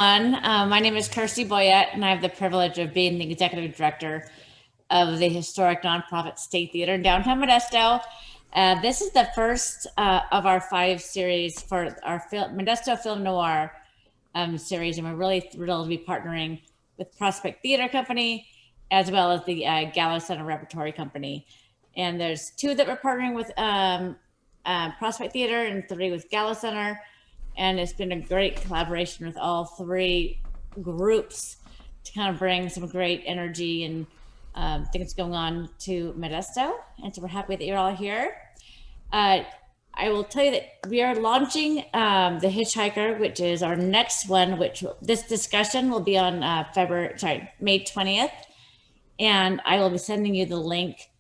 My name is Kirsty Boyette, and I have the privilege of being the executive director of the historic nonprofit State Theater in downtown Modesto. This is the first of our 5 series for our Modesto Film Noir series, and we're really thrilled to be partnering with Prospect Theater Company as well as the Gallo Center Repertory Company. And there's 2 that we're partnering with Prospect Theater and 3 with Gallo Center. And it's been a great collaboration with all 3 groups to kind of bring some great energy and things going on to Modesto. And so we're happy that you're all here. I will tell you that we are launching The Hitchhiker, which is our next one, which this discussion will be on May 20th. And I will be sending you the link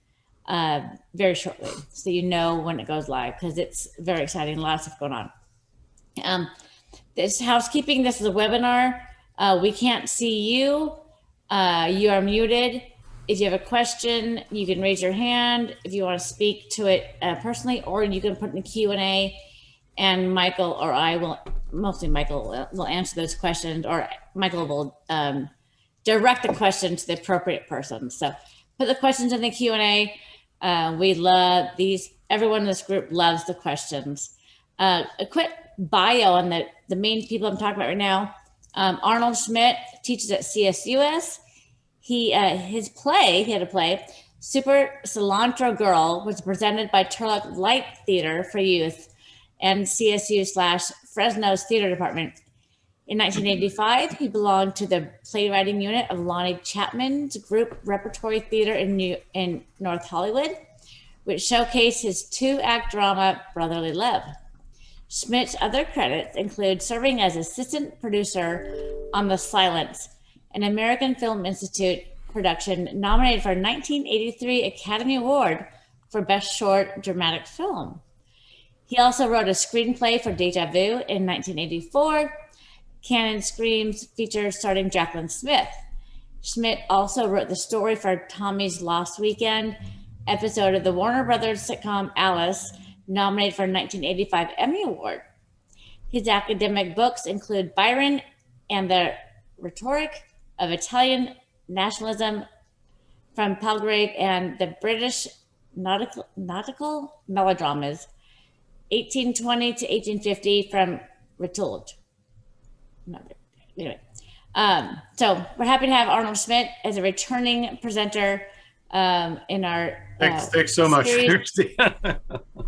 very shortly so you know when it goes live, because it's very exciting, lots of going on. This housekeeping, this is a webinar. We can't see you. You are muted. If you have a question, you can raise your hand if you want to speak to it personally, or you can put in the Q&A, and Michael or I will, mostly Michael will answer those questions, or Michael will direct the question to the appropriate person. So put the questions in the Q&A. We love these. Everyone in this group loves the questions. A quick bio on the main people I'm talking about right now. Arnold Schmidt teaches at CSUS. He had a play, Super Cilantro Girl, was presented by Turlock Light Theater for Youth and CSU/Fresno's Theater Department. In 1985, he belonged to the playwriting unit of Lonnie Chapman's group Repertory Theater in North Hollywood, which showcased his 2-act drama, Brotherly Love. Schmidt's other credits include serving as assistant producer on The Silence, an American Film Institute production nominated for a 1983 Academy Award for Best Short Dramatic Film. He also wrote a screenplay for Deja Vu in 1984, Cannon Screams feature starring Jacqueline Smith. Schmidt also wrote the story for Tommy's Lost Weekend episode of the Warner Brothers sitcom Alice, nominated for a 1985 Emmy Award. His academic books include Byron and the Rhetoric of Italian Nationalism from Palgrave and the British Nautical Melodramas, 1820 to 1850 from Ritolde. Anyway, so we're happy to have Arnold Schmidt as a returning presenter in our thanks so much.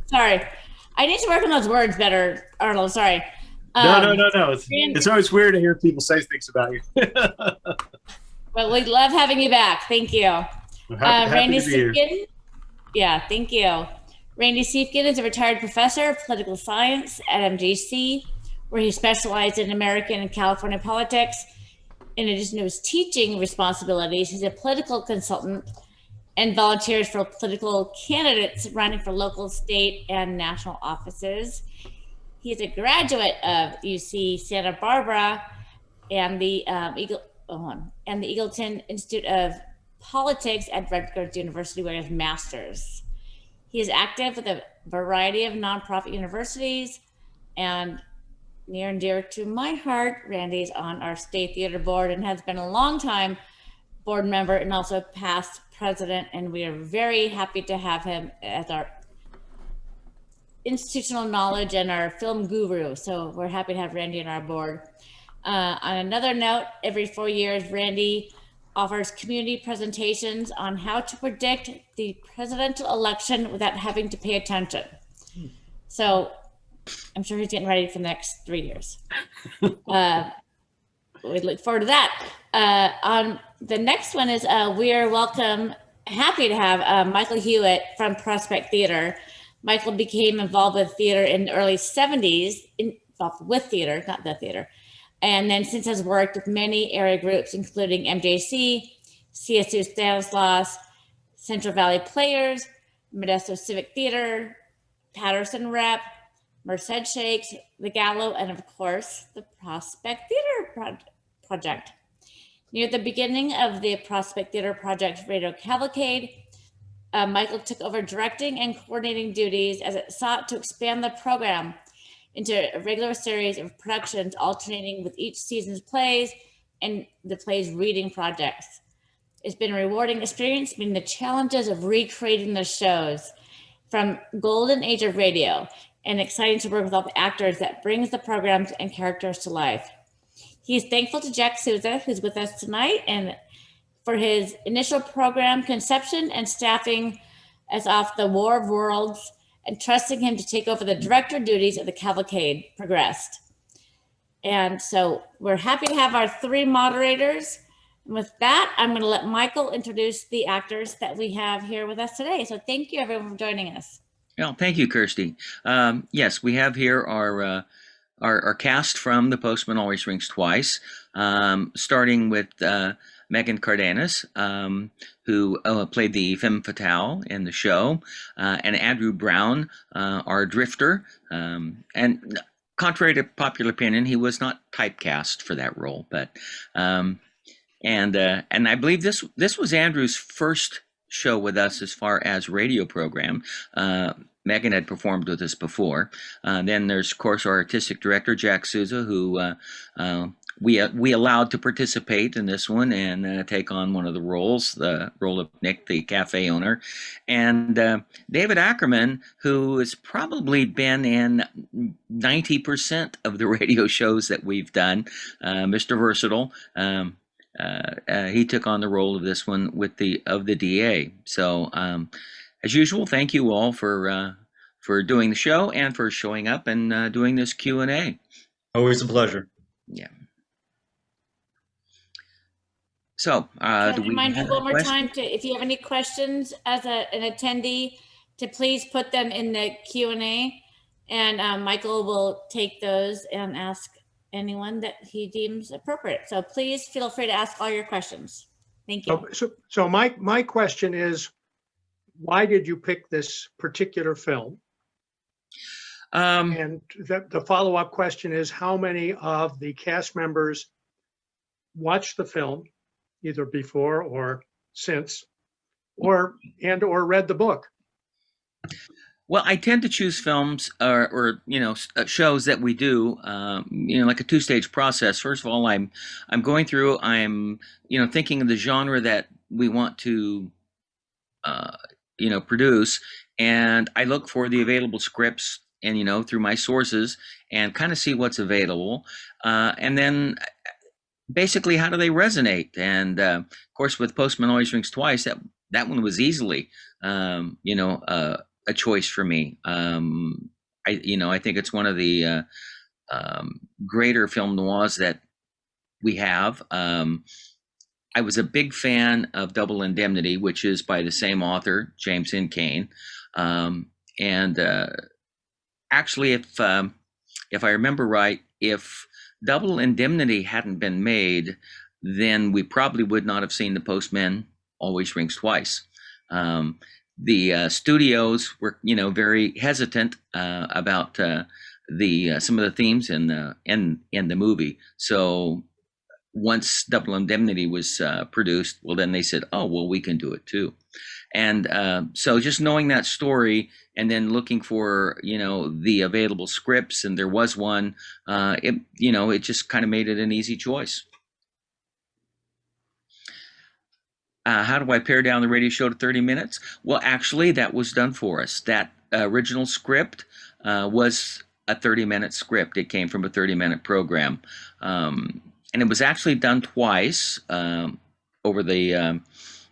Sorry, I need to work on those words better, Arnold. Sorry. No. It's always weird to hear people say things about you. Well, we love having you back. Thank you. Happy Randy to be here. Siefkin. Yeah, thank you. Randy Siefkin is a retired professor of political science at MGC, where he specialized in American and California politics. In addition to his teaching responsibilities, he's a political consultant and volunteers for political candidates running for local, state, and national offices. He is a graduate of UC Santa Barbara and the Eagleton Institute of Politics at Rutgers University, where he has master's. He is active with a variety of nonprofit universities, and near and dear to my heart, Randy's on our State Theater Board and has been a long time board member and also past president, and we are very happy to have him as our institutional knowledge and our film guru. So we're happy to have Randy on our board. On another note, every 4 years, Randy offers community presentations on how to predict the presidential election without having to pay attention. So I'm sure he's getting ready for the next 3 years. We look forward to that. On the next one is we are happy to have Michael Hewitt from Prospect Theater. Michael became involved with theater in the early 70s, involved with theater, not the theater, and then since has worked with many area groups, including MJC, CSU Stanislaus, Central Valley Players, Modesto Civic Theater, Patterson Rep, Merced Shakes, the Gallo, and of course, the Prospect Theater Project. Near the beginning of the Prospect Theater Project Radio Cavalcade, Michael took over directing and coordinating duties as it sought to expand the program into a regular series of productions alternating with each season's plays and the play's reading projects. It's been a rewarding experience meeting the challenges of recreating the shows from golden age of radio, and exciting to work with all the actors that brings the programs and characters to life. He's thankful to Jack Souza, who's with us tonight, and for his initial program conception and staffing as off the War of Worlds, and trusting him to take over the director duties of the Cavalcade progressed. And so we're happy to have our three moderators. And with that, I'm going to let Michael introduce the actors that we have here with us today. So thank you, everyone, for joining us. Well, thank you, Kirsty. Yes, we have here our cast from The Postman Always Rings Twice, starting with Megan Cardenas, who played the femme fatale in the show, and Andrew Brown, our drifter. And contrary to popular opinion, he was not typecast for that role, but and I believe this was Andrew's first show with us as far as radio program. Megan had performed with us before. Then there's, of course, our artistic director, Jack Souza, who we allowed to participate in this one and take on one of the roles, the role of Nick, the cafe owner. And David Ackerman, who has probably been in 90% of the radio shows that we've done, Mr. Versatile. He took on the role of this one with the DA. So, as usual, thank you all for doing the show and for showing up and doing this Q&A. Always a pleasure. Yeah. So, can I remind you one more time to, if you have any questions as an attendee, to please put them in the Q&A, and Michael will take those and ask anyone that he deems appropriate. So please feel free to ask all your questions. Thank you. So my question is, why did you pick this particular film? And the follow-up question is, how many of the cast members watched the film, either before or since, or read the book? Well, I tend to choose films or shows that we do, like a two-stage process. First of all, I'm going through, I'm thinking of the genre that we want to, produce, and I look for the available scripts and, through my sources, and kind of see what's available. And then basically, how do they resonate? And of course, with Postman Always Rings Twice, that one was easily, a choice for me. I think it's one of the greater film noirs that we have. I was a big fan of Double Indemnity, which is by the same author, James N. Cain. Actually, if I remember right, if Double Indemnity hadn't been made, then we probably would not have seen The Postman Always Rings Twice. The studios were, very hesitant about some of the themes in the movie. So once Double Indemnity was produced, well, then they said, "Oh, well, we can do it too." And so just knowing that story and then looking for, the available scripts, and there was one, it just kind of made it an easy choice. How do I pare down the radio show to 30 minutes? Well, actually, that was done for us. That original script was a 30-minute script. It came from a 30-minute program. And it was actually done twice over the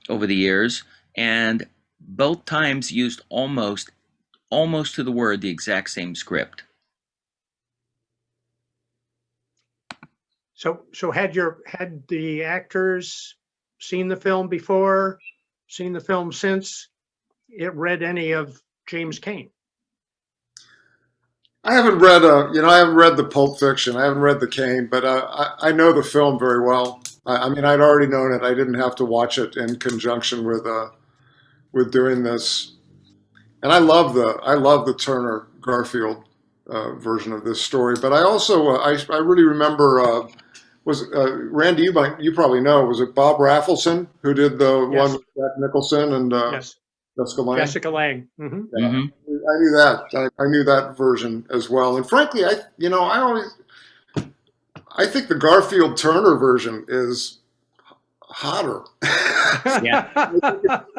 years, and both times used almost to the word the exact same script. So had the actors seen the film before, seen the film since it read any of James Cain? I haven't read I haven't read the Pulp Fiction. I haven't read the Cain, but I know the film very well. I mean, I'd already known it. I didn't have to watch it in conjunction with doing this. And I love the Turner Garfield version of this story. But I also I really remember Randy, you probably know, was it Bob Raffleson who did the Yes. one with Jack Nicholson and Yes. Jessica Lange. Jessica Lange. Mhm. Yeah, Hmm. I knew that. I knew that version as well. And frankly, I think the Garfield Turner version is hotter. Yeah. I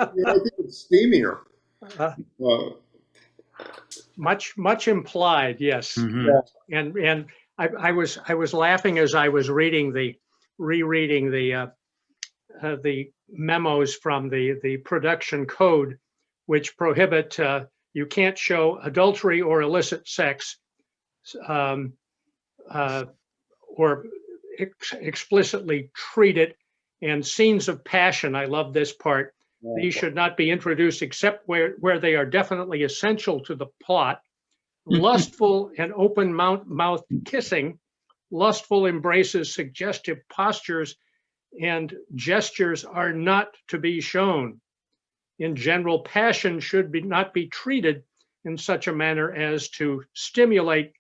think it's steamier. Uh, Much implied, yes. Mhm. And I was laughing as I was rereading the memos from the production code, which prohibit you can't show adultery or illicit sex, um, or explicitly treat it, and scenes of passion. I love this part. These should not be introduced except where they are definitely essential to the plot. Lustful and open mouth kissing, lustful embraces, suggestive postures, and gestures are not to be shown. In general, passion should not be treated in such a manner as to stimulate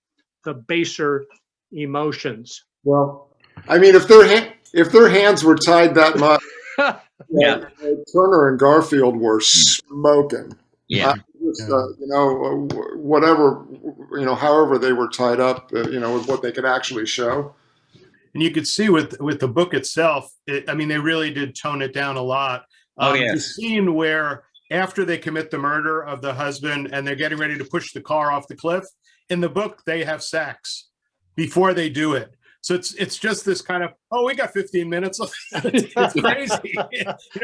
the baser emotions. well, I mean, if their hands were tied that much, Yeah. Turner and Garfield were smoking. Yeah. Just, whatever, however they were tied up, with what they could actually show. And you could see with the book itself, I mean, they really did tone it down a lot. Oh, The yes. scene where after they commit the murder of the husband and they're getting ready to push the car off the cliff, in the book they have sex before they do it. So it's just this kind of, oh, we got 15 minutes. It's crazy.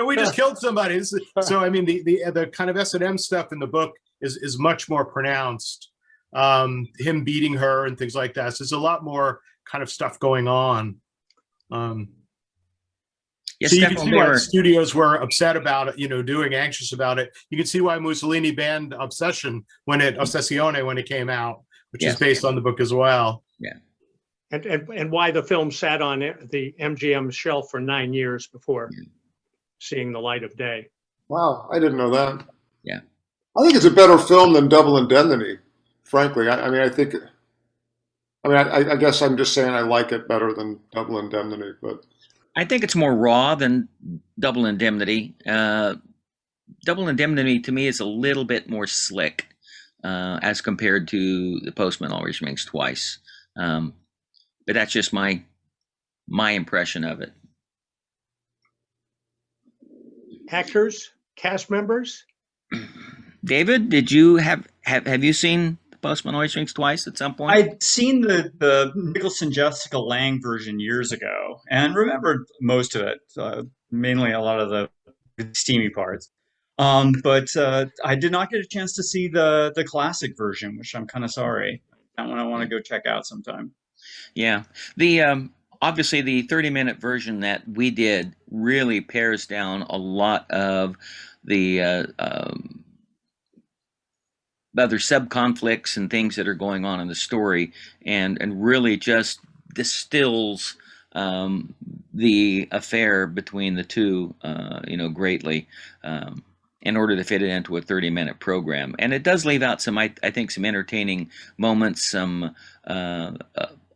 We just killed somebody. So I mean, the kind of S&M stuff in the book is much more pronounced. Him beating her and things like that. So there's a lot more kind of stuff going on. Yes, so you can definitely. see why the studios were upset about it, anxious about it. You can see why Mussolini banned Ossessione when it came out, which is based on the book as well. Yeah. And why the film sat on the MGM shelf for 9 years before seeing the light of day. Wow, I didn't know that. Yeah. I think it's a better film than Double Indemnity, frankly. I guess I'm just saying I like it better than Double Indemnity, but I think it's more raw than Double Indemnity. Double Indemnity to me is a little bit more slick as compared to The Postman Always Rings Twice. But that's just my impression of it. Actors, cast members. David, did you have you seen The Postman Always Rings Twice at some point? I'd seen the Nicholson Jessica Lange version years ago and remembered most of it, mainly a lot of the steamy parts. But I did not get a chance to see the classic version, which I'm kind of sorry. That one I want to go check out sometime. Yeah, the obviously the 30-minute version that we did really pares down a lot of the other sub-conflicts and things that are going on in the story, and really just distills the affair between the two, greatly, in order to fit it into a 30-minute program. And it does leave out some, I think, some entertaining moments, some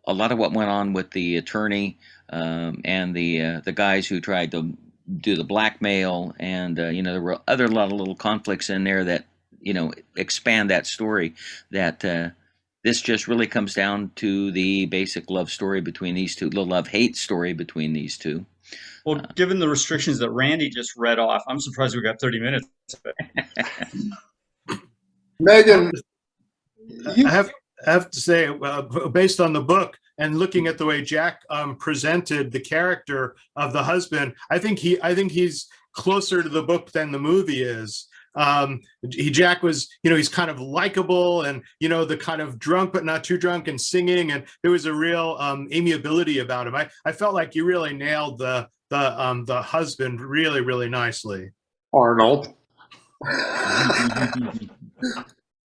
a lot of what went on with the attorney and the guys who tried to do the blackmail, and there were a lot of little conflicts in there that expand that story. That this just really comes down to the basic love story between these two, the love-hate story between these two. Well, given the restrictions that Randy just read off, I'm surprised we got 30 minutes of it. Megan, I have to say, based on the book and looking at the way Jack presented the character of the husband, I think he's closer to the book than the movie is. Jack was, he's kind of likable, and the kind of drunk but not too drunk, and singing, and there was a real amiability about him. I felt like you really nailed the husband really, really nicely. Arnold.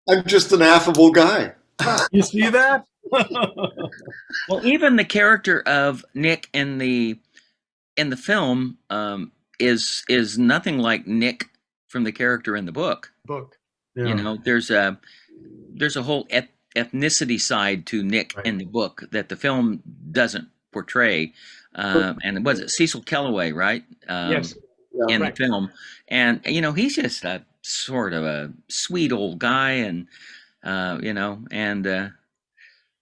I'm just an affable guy. You see that? Well, even the character of Nick in the film is nothing like Nick from the character in the book. Yeah. There's a whole ethnicity side to Nick in the book that the film doesn't portray. And was it Cecil Kellaway, right? Yes. In the film, and he's just a sort of a sweet old guy, and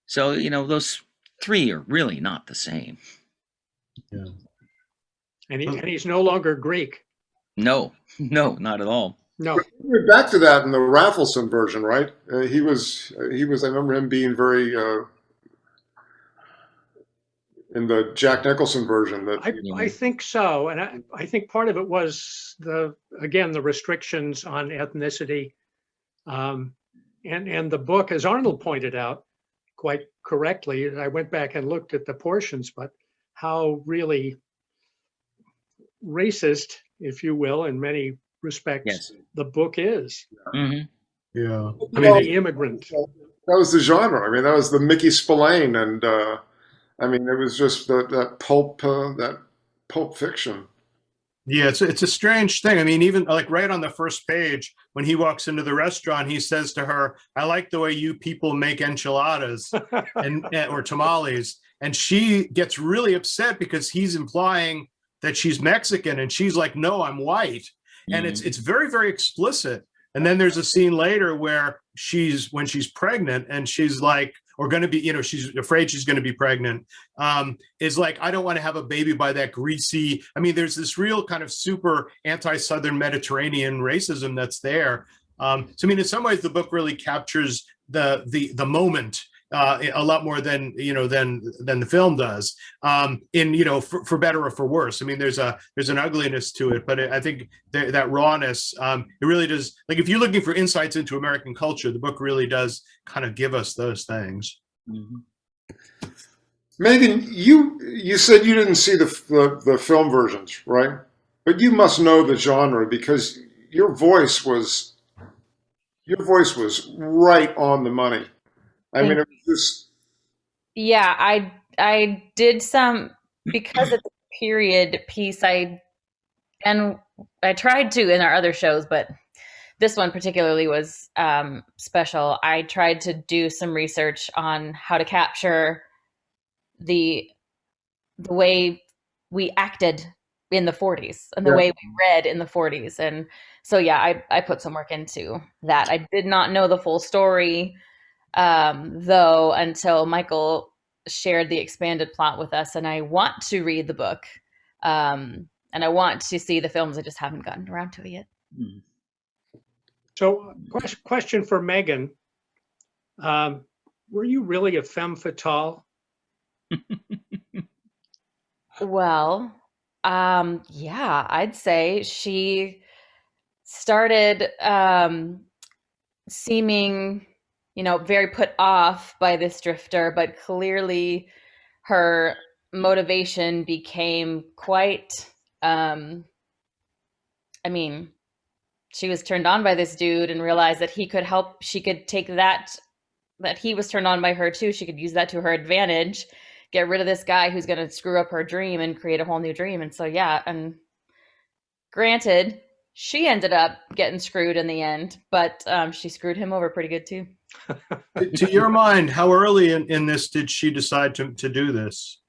so those three are really not the same. Yeah. And he's no longer Greek. No, no, not at all. No. We're back to that in the Raffleson version, right? He was. I remember him being very in the Jack Nicholson version. I think so, and I think part of it was the restrictions on ethnicity, and the book, as Arnold pointed out quite correctly. I went back and looked at the portions, but how really racist, if you will, in many respects, Yes. the book is. Hmm. Yeah. I mean, The immigrant. that was the genre. I mean, that was the Mickey Spillane, and I mean, it was just that pulp fiction. Yeah, it's a strange thing. I mean, even like right on the first page, when he walks into the restaurant, he says to her, "I like the way you people make enchiladas or tamales," and she gets really upset because he's implying that she's Mexican, and she's like, "No, I'm white," and it's very, very explicit. And then there's a scene later where when she's pregnant and she's like, or going to be, she's afraid she's going to be pregnant, is like, I don't want to have a baby by that greasy. I mean, there's this real kind of super anti-Southern Mediterranean racism that's there. So, I mean, in some ways, the book really captures the moment a lot more than the film does. For better or for worse. I mean, there's an ugliness to it, but I think that rawness, it really does. Like, if you're looking for insights into American culture, the book really does kind of give us those things. Mm-hmm. Megan, you said you didn't see the film versions, right? But you must know the genre because your voice was right on the money. I mean, it was just. Yeah, I did some, because it's a period piece. I tried to in our other shows, but this one particularly was special. I tried to do some research on how to capture the way we acted in the 40s and the way we read in the 40s. And so, yeah, I put some work into that. I did not know the full story, though, until Michael shared the expanded plot with us. And I want to read the book, and I want to see the films. I just haven't gotten around to it yet. So, question for Megan. Were you really a femme fatale? Well, yeah, I'd say she started seeming, very put off by this drifter, but clearly her motivation became quite, she was turned on by this dude and realized that he could help. She could take that he was turned on by her too. She could use that to her advantage, get rid of this guy who's going to screw up her dream and create a whole new dream. And so, yeah, and granted, she ended up getting screwed in the end, but she screwed him over pretty good too. To your mind, how early in this did she decide to do this?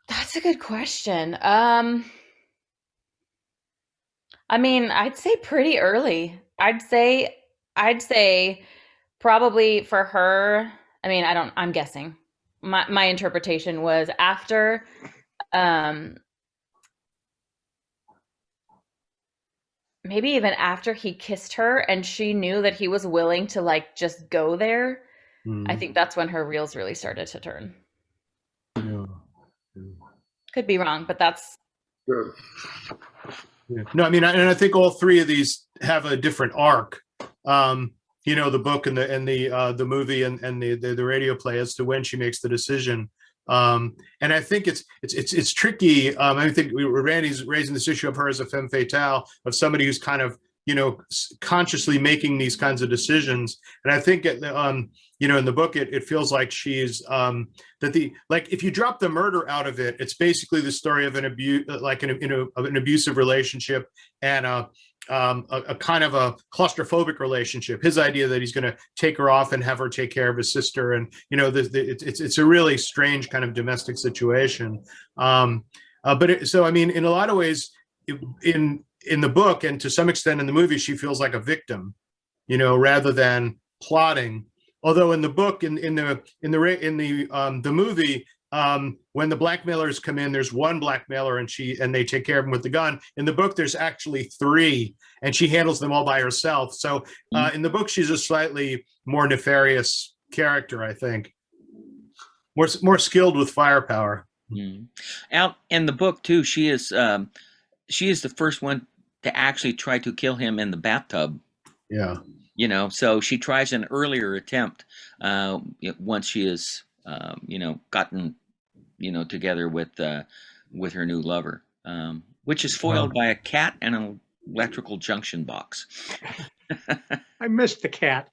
That's a good question. I'd say pretty early. I'd say probably for her, I'm guessing. My interpretation was after maybe even after he kissed her and she knew that he was willing to just go there. I think that's when her reels really started to turn. Yeah. Could be wrong, but that's Good. Yeah. No, and I think all three of these have a different arc. The book and the movie and the radio play as to when she makes the decision. And I think it's tricky. I think Randy's raising this issue of her as a femme fatale, of somebody who's kind of consciously making these kinds of decisions. And I think in the book it feels like she's if you drop the murder out of it, it's basically the story of an abusive relationship and a kind of a claustrophobic relationship. His idea that he's going to take her off and have her take care of his sister, and it's a really strange kind of domestic situation. In a lot of ways, in the book, and to some extent in the movie, she feels like a victim, rather than plotting. Although in the book, in the movie, when the blackmailers come in, there's one blackmailer and they take care of him with the gun. In the book, there's actually 3, and she handles them all by herself. So in the book, she's a slightly more nefarious character, I think, more skilled with firepower. Out in the book too, she is the first one to actually try to kill him in the bathtub. Yeah. So she tries an earlier attempt once she is, gotten, together with her new lover, which is foiled by a cat and an electrical junction box. I missed the cat.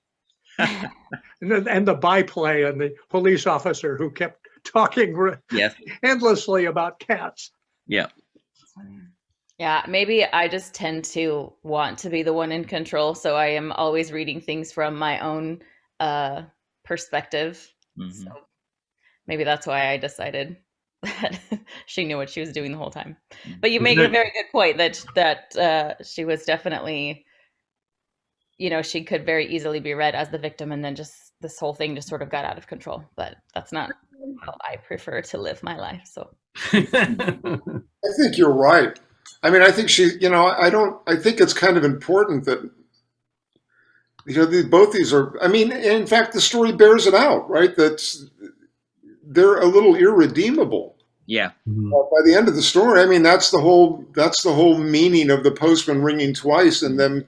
and the byplay and the police officer who kept talking endlessly about cats. Yeah. Yeah, maybe I just tend to want to be the one in control, so I am always reading things from my own perspective. Mm-hmm. So maybe that's why I decided that she knew what she was doing the whole time. But you make a very good point that she was definitely, she could very easily be read as the victim, and then just this whole thing just sort of got out of control. But that's not how I prefer to live my life. So I think you're right. I mean, I think I think it's kind of important that, both these are, I mean, in fact, the story bears it out, right? They're a little irredeemable. Yeah. By the end of the story, I mean, that's the whole meaning of the postman ringing twice and them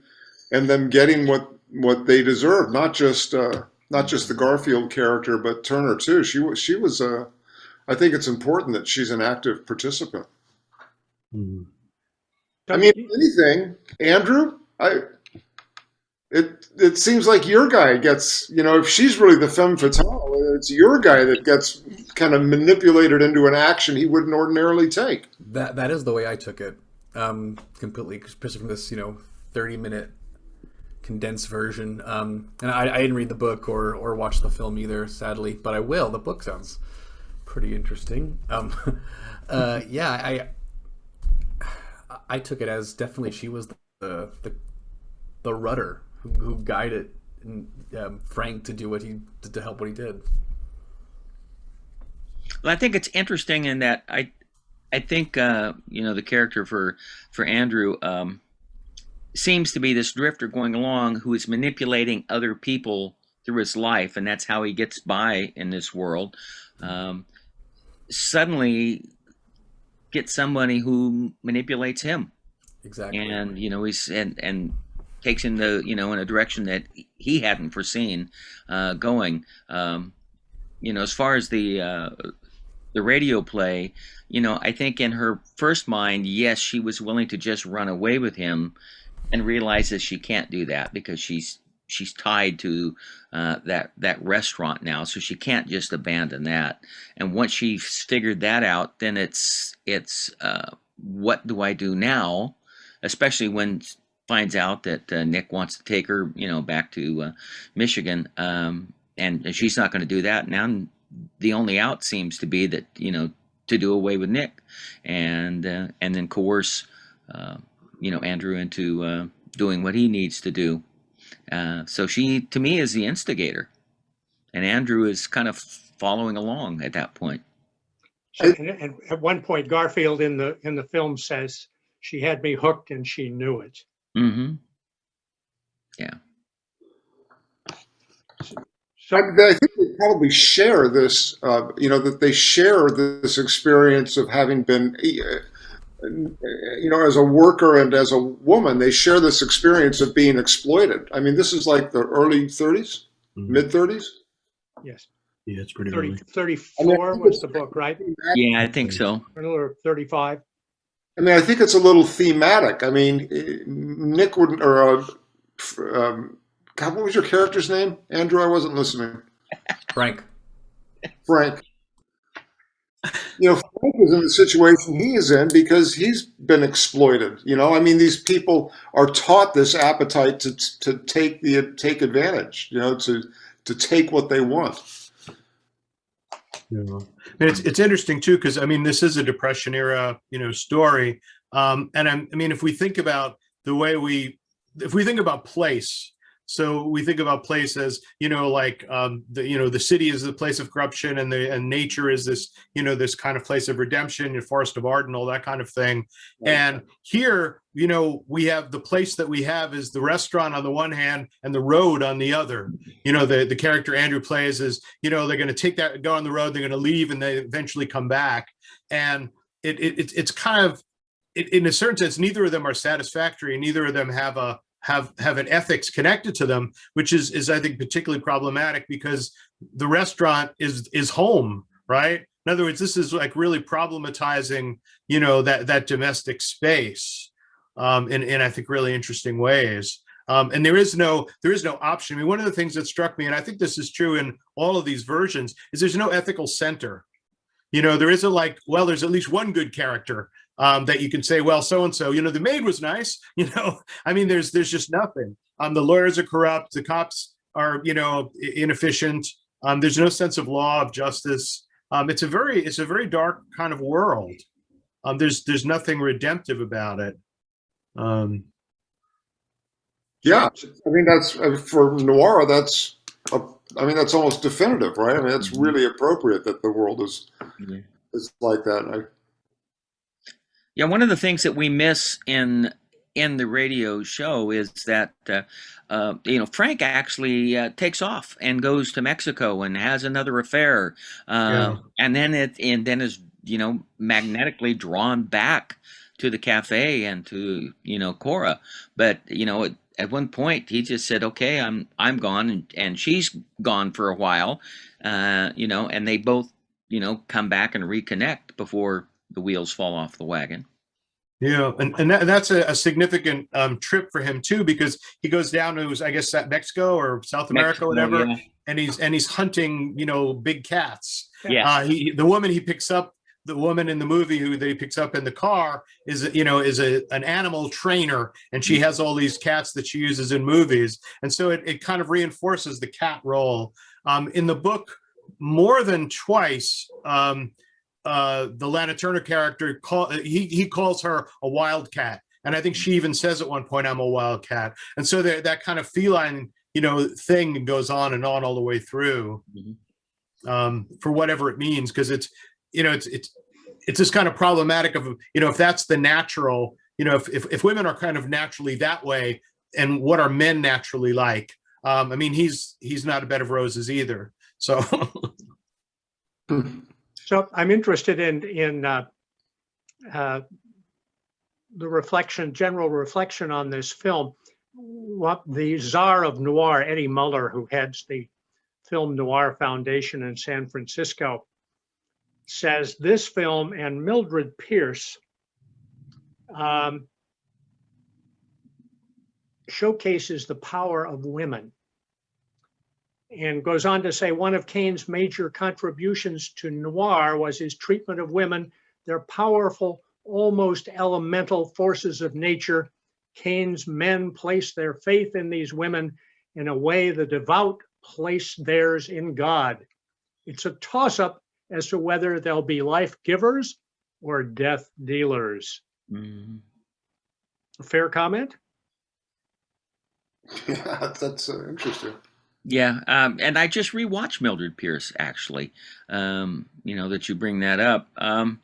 getting what they deserve, not just the Garfield character, but Turner too. She was I think it's important that she's an active participant. I mean, if anything, Andrew, it seems like your guy gets, if she's really the femme fatale, it's your guy that gets kind of manipulated into an action he wouldn't ordinarily take. That is the way I took it, completely, especially from this 30-minute condensed version. And I didn't read the book or watch the film either, sadly, but I will. The book sounds pretty interesting. I took it as definitely she was the rudder who guided Frank to do to help what he did. Well, I think it's interesting in that I think the character for Andrew seems to be this drifter going along who is manipulating other people through his life, and that's how he gets by in this world. Suddenly get somebody who manipulates him. Exactly. And he's and takes him in a direction that he hadn't foreseen going. As far as the radio play, I think in her first mind, yes, she was willing to just run away with him, and realizes she can't do that because she's tied to that restaurant now, so she can't just abandon that. And once she's figured that out, then it's what do I do now? Especially when finds out that Nick wants to take her, back to Michigan, and she's not going to do that. Now the only out seems to be that to do away with Nick, and then coerce Andrew into doing what he needs to do. So she, to me, is the instigator, and Andrew is kind of following along at that point. And at one point, Garfield in the film says, "She had me hooked, and she knew it." Mm-hmm. Yeah. So I think they probably share this, that they share this experience of having been, as a worker and as a woman, they share this experience of being exploited. I mean, this is like the early 30s, mid 30s. Yes. Yeah, it's pretty 30, early. 34 was the book, right? Yeah, I think so. Or 35. I mean, I think it's a little thematic. I mean, Nick wouldn't, God, what was your character's name? Andrew, I wasn't listening. Frank. Frank is in the situation he is in because he's been exploited. I mean, these people are taught this appetite to take advantage, to take what they want. Yeah. And it's interesting too, because I mean, this is a Depression era, story. I mean, if we think about the way if we think about place, so we think about place as, like, the city is the place of corruption, and nature is this, this kind of place of redemption, and forest of art and all that kind of thing. And here, we have the place that we have is the restaurant on the one hand and the road on the other. The character Andrew plays is, they're going to go on the road, they're going to leave, and they eventually come back. And it's kind of, in a certain sense, neither of them are satisfactory, and neither of them have an ethics connected to them, which is I think particularly problematic, because the restaurant is home, right? In other words, this is like really problematizing, that domestic space, in I think really interesting ways. And there is no option. I mean, one of the things that struck me, and I think this is true in all of these versions, is there's no ethical center. There isn't like, well, there's at least one good character, that you can say, well, so-and-so, the maid was nice, I mean, there's just nothing. The lawyers are corrupt, the cops are, inefficient. There's no sense of law, of justice. It's a very dark kind of world. There's nothing redemptive about it. Yeah, I mean, that's for noir. I mean, that's almost definitive, right? I mean, it's really appropriate that the world is like that. Yeah, one of the things that we miss in the radio show is that Frank actually takes off and goes to Mexico and has another affair, and then is magnetically drawn back to the cafe and to Cora. But at one point he just said, "Okay, I'm gone," and she's gone for a while, and they both come back and reconnect before the wheels fall off the wagon. Yeah, and that's a significant trip for him too, because he goes down to, I guess, Mexico or South America, whatever, yeah. and he's hunting, big cats. Yeah. The woman he picks up, the woman in the movie that he picks up in the car is an animal trainer, and she has all these cats that she uses in movies, and so it kind of reinforces the cat role. In the book, more than twice, the Lana Turner character he calls her a wildcat, and I think she even says at one point, "I'm a wildcat," and so that kind of feline thing goes on and on all the way through, for whatever it means, because it's this kind of problematic of if that's the natural, if women are kind of naturally that way, and what are men naturally like. I mean, he's not a bed of roses either, so. So I'm interested in the general reflection on this film. What the czar of noir, Eddie Muller, who heads the Film Noir Foundation in San Francisco, says this film and Mildred Pierce showcases the power of women, and goes on to say one of Cain's major contributions to noir was his treatment of women. They're powerful, almost elemental forces of nature. Cain's men placed their faith in these women in a way the devout place theirs in God. It's a toss-up as to whether they'll be life givers or death dealers. Mm-hmm. Fair comment? Yeah, that's interesting. Yeah, and I just rewatched Mildred Pierce, actually, that you bring that up. And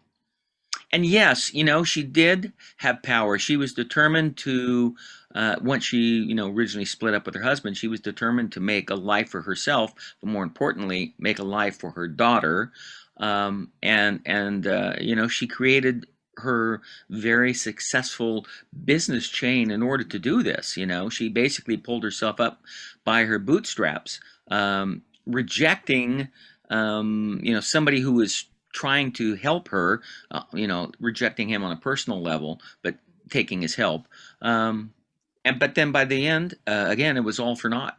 yes, she did have power. She was determined to, once she, originally split up with her husband, she was determined to make a life for herself, but more importantly, make a life for her daughter. She created her very successful business chain in order to do this. She basically pulled herself up by her bootstraps, rejecting, somebody who was trying to help her, rejecting him on a personal level, but taking his help. But then by the end, again, it was all for naught.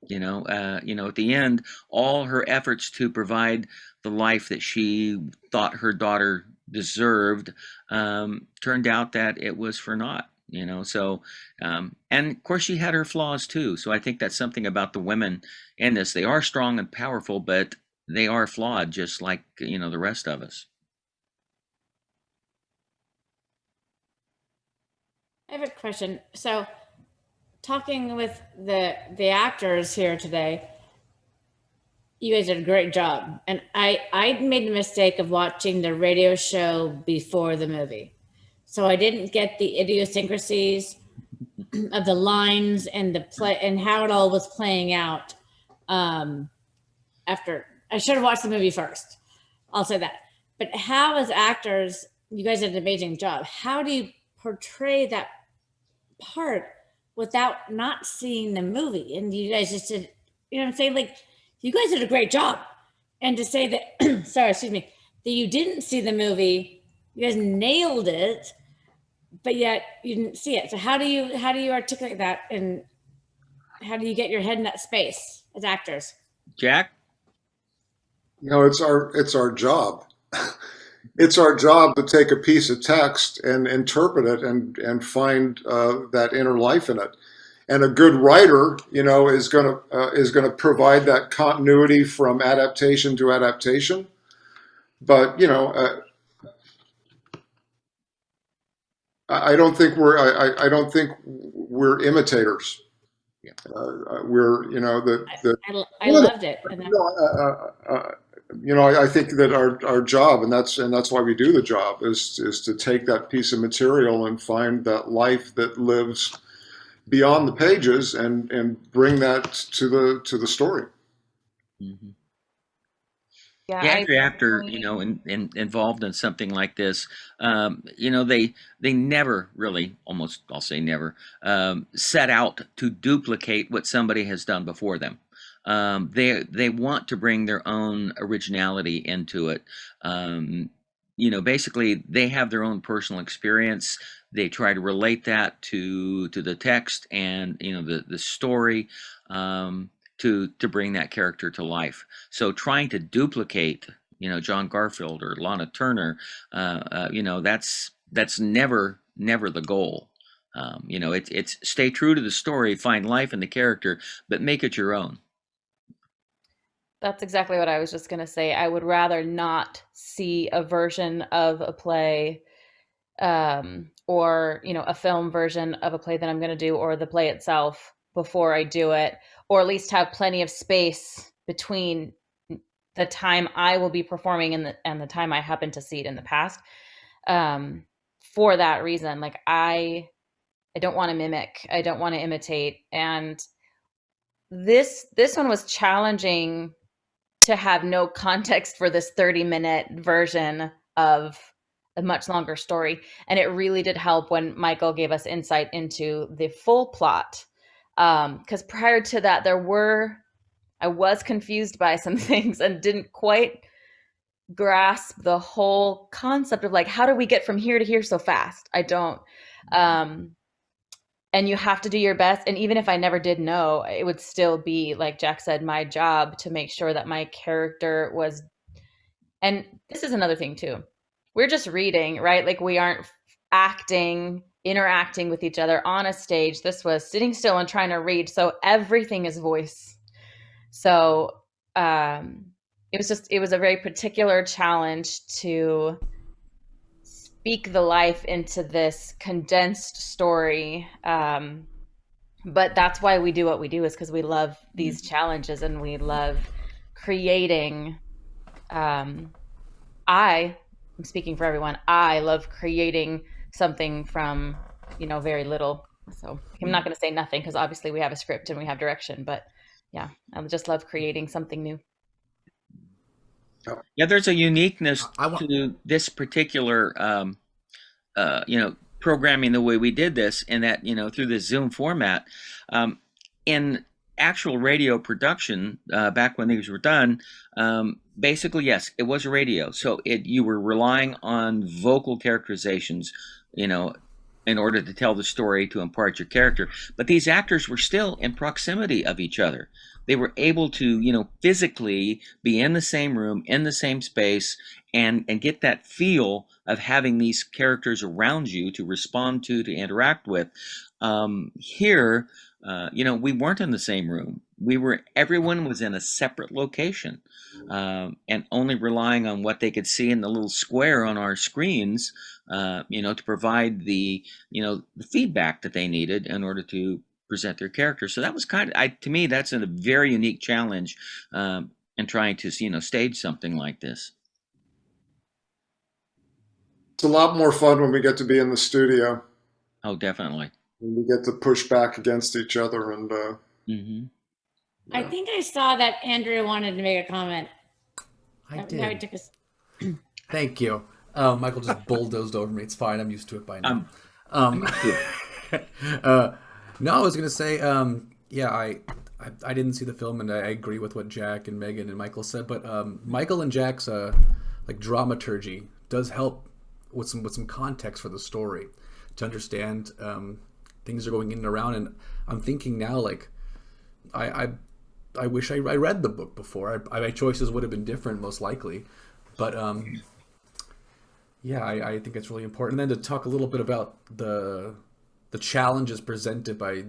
At the end, all her efforts to provide the life that she thought her daughter deserved turned out that it was for naught. So and of course she had her flaws too. So I think that's something about the women in this. They are strong and powerful, but they are flawed, just like the rest of us. I have a question. So, talking with the actors here today, you guys did a great job. And I made the mistake of watching the radio show before the movie. So I didn't get the idiosyncrasies of the lines and the play and how it all was playing out. After I should have watched the movie first. I'll say that. But how, as actors, you guys did an amazing job. How do you portray that part without not seeing the movie? And you guys just did, you know what I'm saying? Like, you guys did a great job. And to say that, sorry, excuse me, that you didn't see the movie, you guys nailed it, but yet you didn't see it. So how do you articulate that, and how do you get your head in that space as actors? Jack? It's our job. It's our job to take a piece of text and interpret it and find that inner life in it. And a good writer, is gonna provide that continuity from adaptation to adaptation. But I don't think we're imitators. Yeah. We're the I loved it. I think that our job, and that's why we do the job, is to take that piece of material and find that life that lives beyond the pages and bring that to the story. Mm-hmm. Yeah, Yeah, every actor, involved in something like this, they never really, almost, I'll say never, set out to duplicate what somebody has done before them. They want to bring their own originality into it. Basically, they have their own personal experience. They try to relate that to the text and the story. To bring that character to life. So trying to duplicate, John Garfield or Lana Turner, that's never the goal. It's stay true to the story, find life in the character, but make it your own. That's exactly what I was just going to say. I would rather not see a version of a play or, a film version of a play that I'm going to do, or the play itself, before I do it, or at least have plenty of space between the time I will be performing and the time I happen to see it in the past. For that reason, like I don't want to mimic, I don't want to imitate. And this one was challenging to have no context for this 30-minute version of a much longer story. And it really did help when Michael gave us insight into the full plot. Because prior to that, I was confused by some things and didn't quite grasp the whole concept of, like, how do we get from here to here so fast? I don't. And you have to do your best. And even if I never did know, it would still be, like Jack said, my job to make sure that my character was. And this is another thing too. We're just reading, right? Like, we aren't interacting with each other on a stage. This was sitting still and trying to read. So everything is voice. So it was a very particular challenge to speak the life into this condensed story. But that's why we do what we do, is because we love these challenges and we love creating. I'm speaking for everyone. I love creating something from, very little. So I'm not going to say nothing, because obviously we have a script and we have direction, but yeah, I just love creating something new. Yeah, there's a uniqueness to this particular, programming the way we did this, and that, through the Zoom format, in actual radio production, back when these were done, basically, yes, it was a radio. So you were relying on vocal characterizations, in order to tell the story, to impart your character. But these actors were still in proximity of each other. They were able to, physically be in the same room, in the same space, and get that feel of having these characters around you to respond to interact with. Here, we weren't in the same room. everyone was in a separate location, and only relying on what they could see in the little square on our screens, to provide the feedback that they needed in order to present their character. So that was to me, that's a very unique challenge, in trying to, stage something like this. It's a lot more fun when we get to be in the studio. Oh, definitely. And we get to push back against each other and Mm-hmm. I think I saw that Andrew wanted to make a comment. I Now he did. took us. Thank you. Michael just bulldozed over me. It's fine. I'm used to it by now. No, I was gonna say, yeah, I didn't see the film, and I agree with what Jack and Megan and Michael said. But Michael and Jack's like dramaturgy does help with some context for the story to understand things are going in and around. And I'm thinking now, like, I wish I read the book before. My choices would have been different, most likely. But yeah, I think it's really important. And then to talk a little bit about the challenges presented by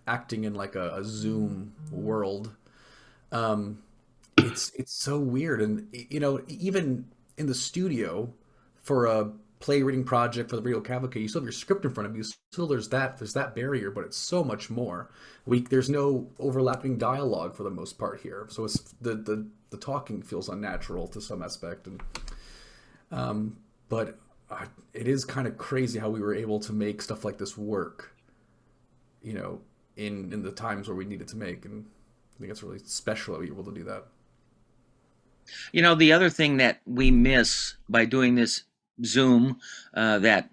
acting in like a Zoom world. It's so weird, and even in the studio for a play reading project for the Radio Cavalcade, you still have your script in front of you. Still, there's that barrier, but it's so much more. There's no overlapping dialogue for the most part here, so it's the talking feels unnatural to some aspect, and but it is kind of crazy how we were able to make stuff like this work, in the times where we needed to make, and I think it's really special that we were able to do that. The other thing that we miss by doing this Zoom, that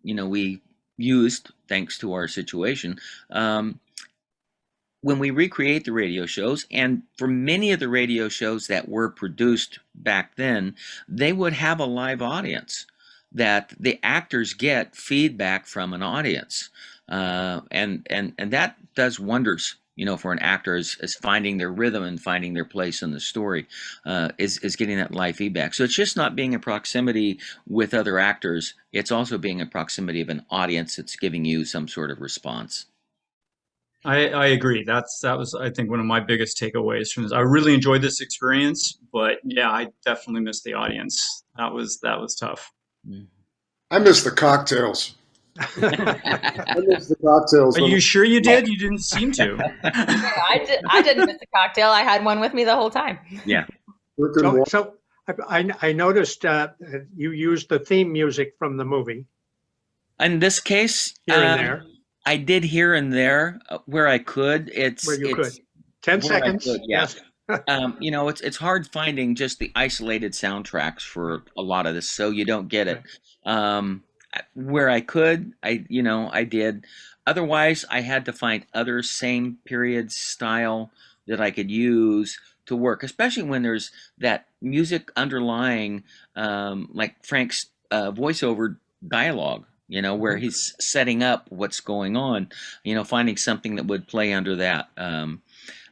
we used thanks to our situation, when we recreate the radio shows, and for many of the radio shows that were produced back then, they would have a live audience, that the actors get feedback from an audience, and that does wonders, for an actor, is finding their rhythm and finding their place in the story, is getting that live feedback. So it's just not being in proximity with other actors, it's also being in proximity of an audience that's giving you some sort of response. I agree. That was, I think, one of my biggest takeaways from this. I really enjoyed this experience, but yeah, I definitely missed the audience. That was tough. I miss the cocktails. I miss the cocktails. Are you sure you did? You didn't seem to. I didn't miss the cocktail. I had one with me the whole time. Yeah. So I noticed you used the theme music from the movie. In this case, here and there. I did here and there where I could. Where you could. 10 seconds. Could, yeah. Yes. It's hard finding just the isolated soundtracks for a lot of this, so you don't get it. Where I could, I did. Otherwise, I had to find other same period style that I could use to work, especially when there's that music underlying, like Frank's voiceover dialogue, where he's setting up what's going on, finding something that would play under that.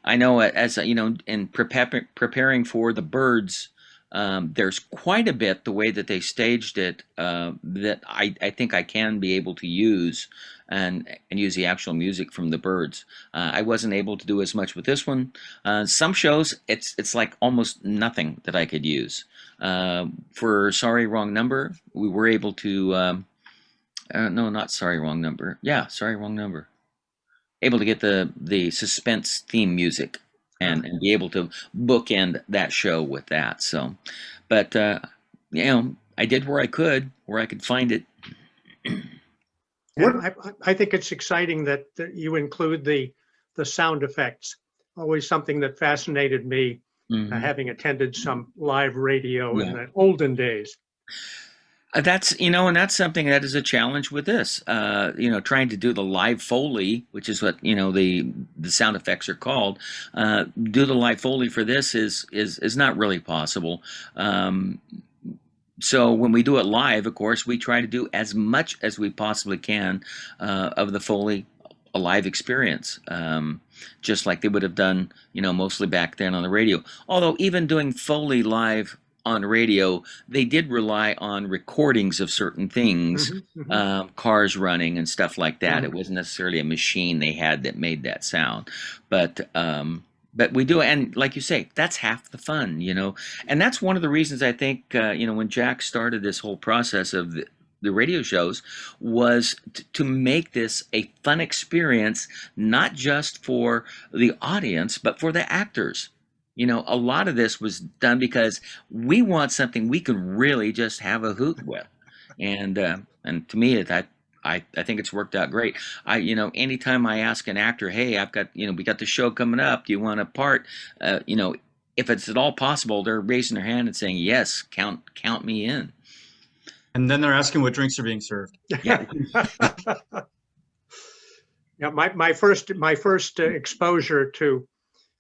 I know, as in preparing for the Birds, there's quite a bit, the way that they staged it, that I think I can be able to use and use the actual music from the Birds. I wasn't able to do as much with this one. Some shows, it's like almost nothing that I could use. For Sorry Wrong Number, we were able to, no, not Sorry Wrong Number. Yeah, Sorry Wrong Number. Able to get the suspense theme music and be able to bookend that show with that. So, but I did where I could find it. I think it's exciting that you include the sound effects. Always something that fascinated me, having attended some live radio in the olden days. That's, and that's something that is a challenge with this, trying to do the live Foley, which is what, the sound effects are called, do the live Foley for this is not really possible. So when we do it live, of course, we try to do as much as we possibly can of the Foley, a live experience, just like they would have done, mostly back then on the radio. Although even doing Foley live on radio, they did rely on recordings of certain things, cars running and stuff like that. It wasn't necessarily a machine they had that made that sound. But but we do, and like you say, that's half the fun, and that's one of the reasons I think, when Jack started this whole process of the radio shows was to make this a fun experience, not just for the audience, but for the actors. A lot of this was done because we want something we can really just have a hoot with, and to me, I think it's worked out great. Anytime I ask an actor, hey, I've got, we got the show coming up, do you want a part? If it's at all possible, they're raising their hand and saying, yes, count me in. And then they're asking what drinks are being served. Yeah. Yeah, my first exposure to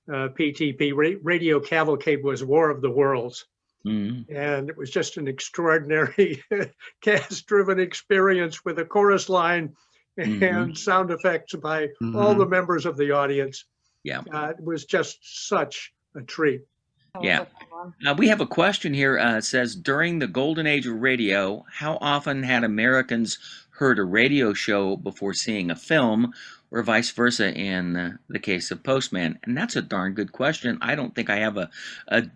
PTP Radio Cavalcade was War of the Worlds. Mm-hmm. And it was just an extraordinary cast-driven experience with a chorus line and Mm-hmm. sound effects by all the members of the audience. Yeah. It was just such a treat. Yeah. We have a question here. It says, during the golden age of radio, how often had Americans heard a radio show before seeing a film, or vice versa in the case of Postman? And that's a darn good question. I don't think I have a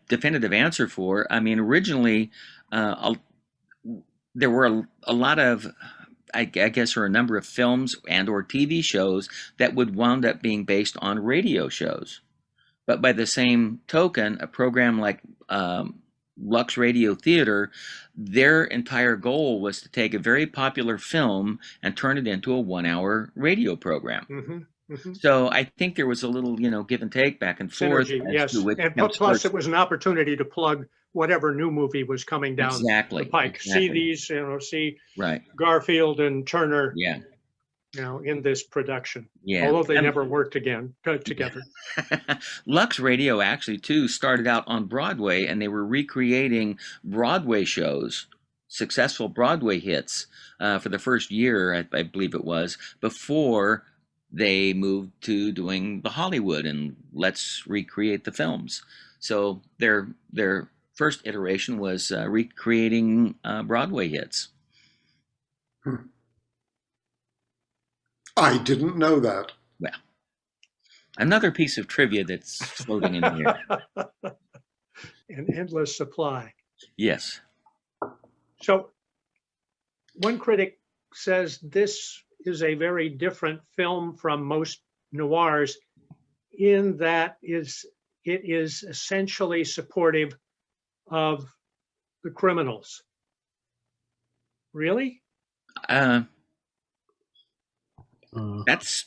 definitive answer for. I mean, originally, there were a lot of, I guess, or a number of films and or TV shows that would wound up being based on radio shows. But by the same token, a program like Lux Radio Theater, their entire goal was to take a very popular film and turn it into a 1-hour radio program. Mm-hmm, mm-hmm. So I think there was a little, give and take back and forth. Synergy, yes. And plus, it was an opportunity to plug whatever new movie was coming down the pike. Exactly. See these, see right. Garfield and Turner. Yeah. In this production, yeah. Although they never worked together. Lux Radio actually too started out on Broadway, and they were recreating Broadway shows, successful Broadway hits for the first year, I believe it was, before they moved to doing the Hollywood and let's recreate the films. So their first iteration was recreating Broadway hits. I didn't know that. Well, another piece of trivia that's floating in the air. An endless supply. Yes. So, one critic says this is a very different film from most noirs in that it is essentially supportive of the criminals. Really? That's.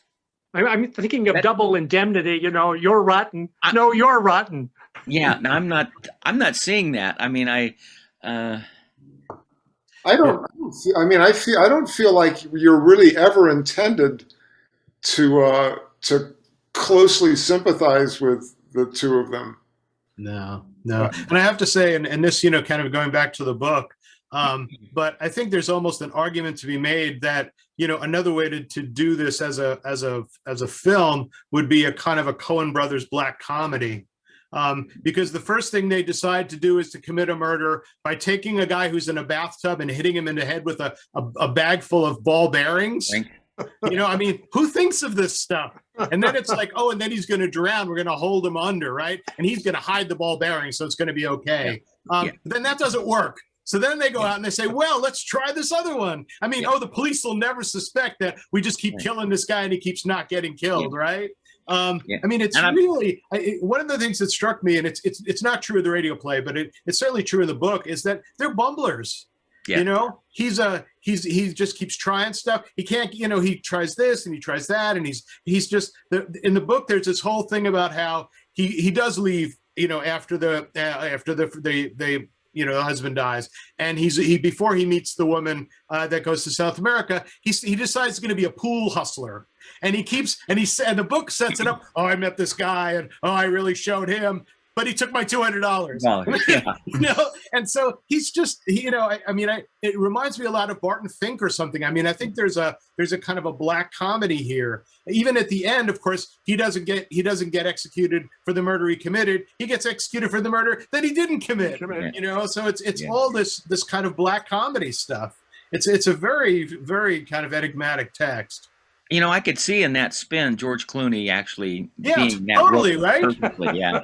I'm thinking of Double Indemnity. You're rotten. No, you're rotten. Yeah, no, I'm not seeing that. I mean, I don't feel like you're really ever intended to closely sympathize with the two of them. No. And I have to say, and this, kind of going back to the book, but I think there's almost an argument to be made that, another way to do this as a film would be a kind of a Coen Brothers black comedy. Because the first thing they decide to do is to commit a murder by taking a guy who's in a bathtub and hitting him in the head with a bag full of ball bearings. Who thinks of this stuff? And then it's like, and then he's going to drown. We're going to hold him under, right? And he's going to hide the ball bearings, so it's going to be okay. Then that doesn't work. So then they go out and they say, well, let's try this other one. The police will never suspect that we just keep killing this guy and he keeps not getting killed, right? It's really one of the things that struck me, and it's not true of the radio play, but it's certainly true in the book, is that they're bumblers. Yeah. He just keeps trying stuff. He can't, he tries this and he tries that, and he's just in the book. There's this whole thing about how he does leave, after the the husband dies, and he before he meets the woman that goes to South America, he decides he's going to be a pool hustler, and the book sets it up. Oh, I met this guy, and I really showed him, but he took my $200. Yeah. And so he's just, it reminds me a lot of Barton Fink or something. I think there's a kind of a black comedy here. Even at the end, of course, he doesn't get executed for the murder he committed. He gets executed for the murder that he didn't commit. So it's all this kind of black comedy stuff. It's a very, very kind of enigmatic text. You know, I could see in that spin George Clooney actually Yeah, being that totally, role right? perfectly. Yeah,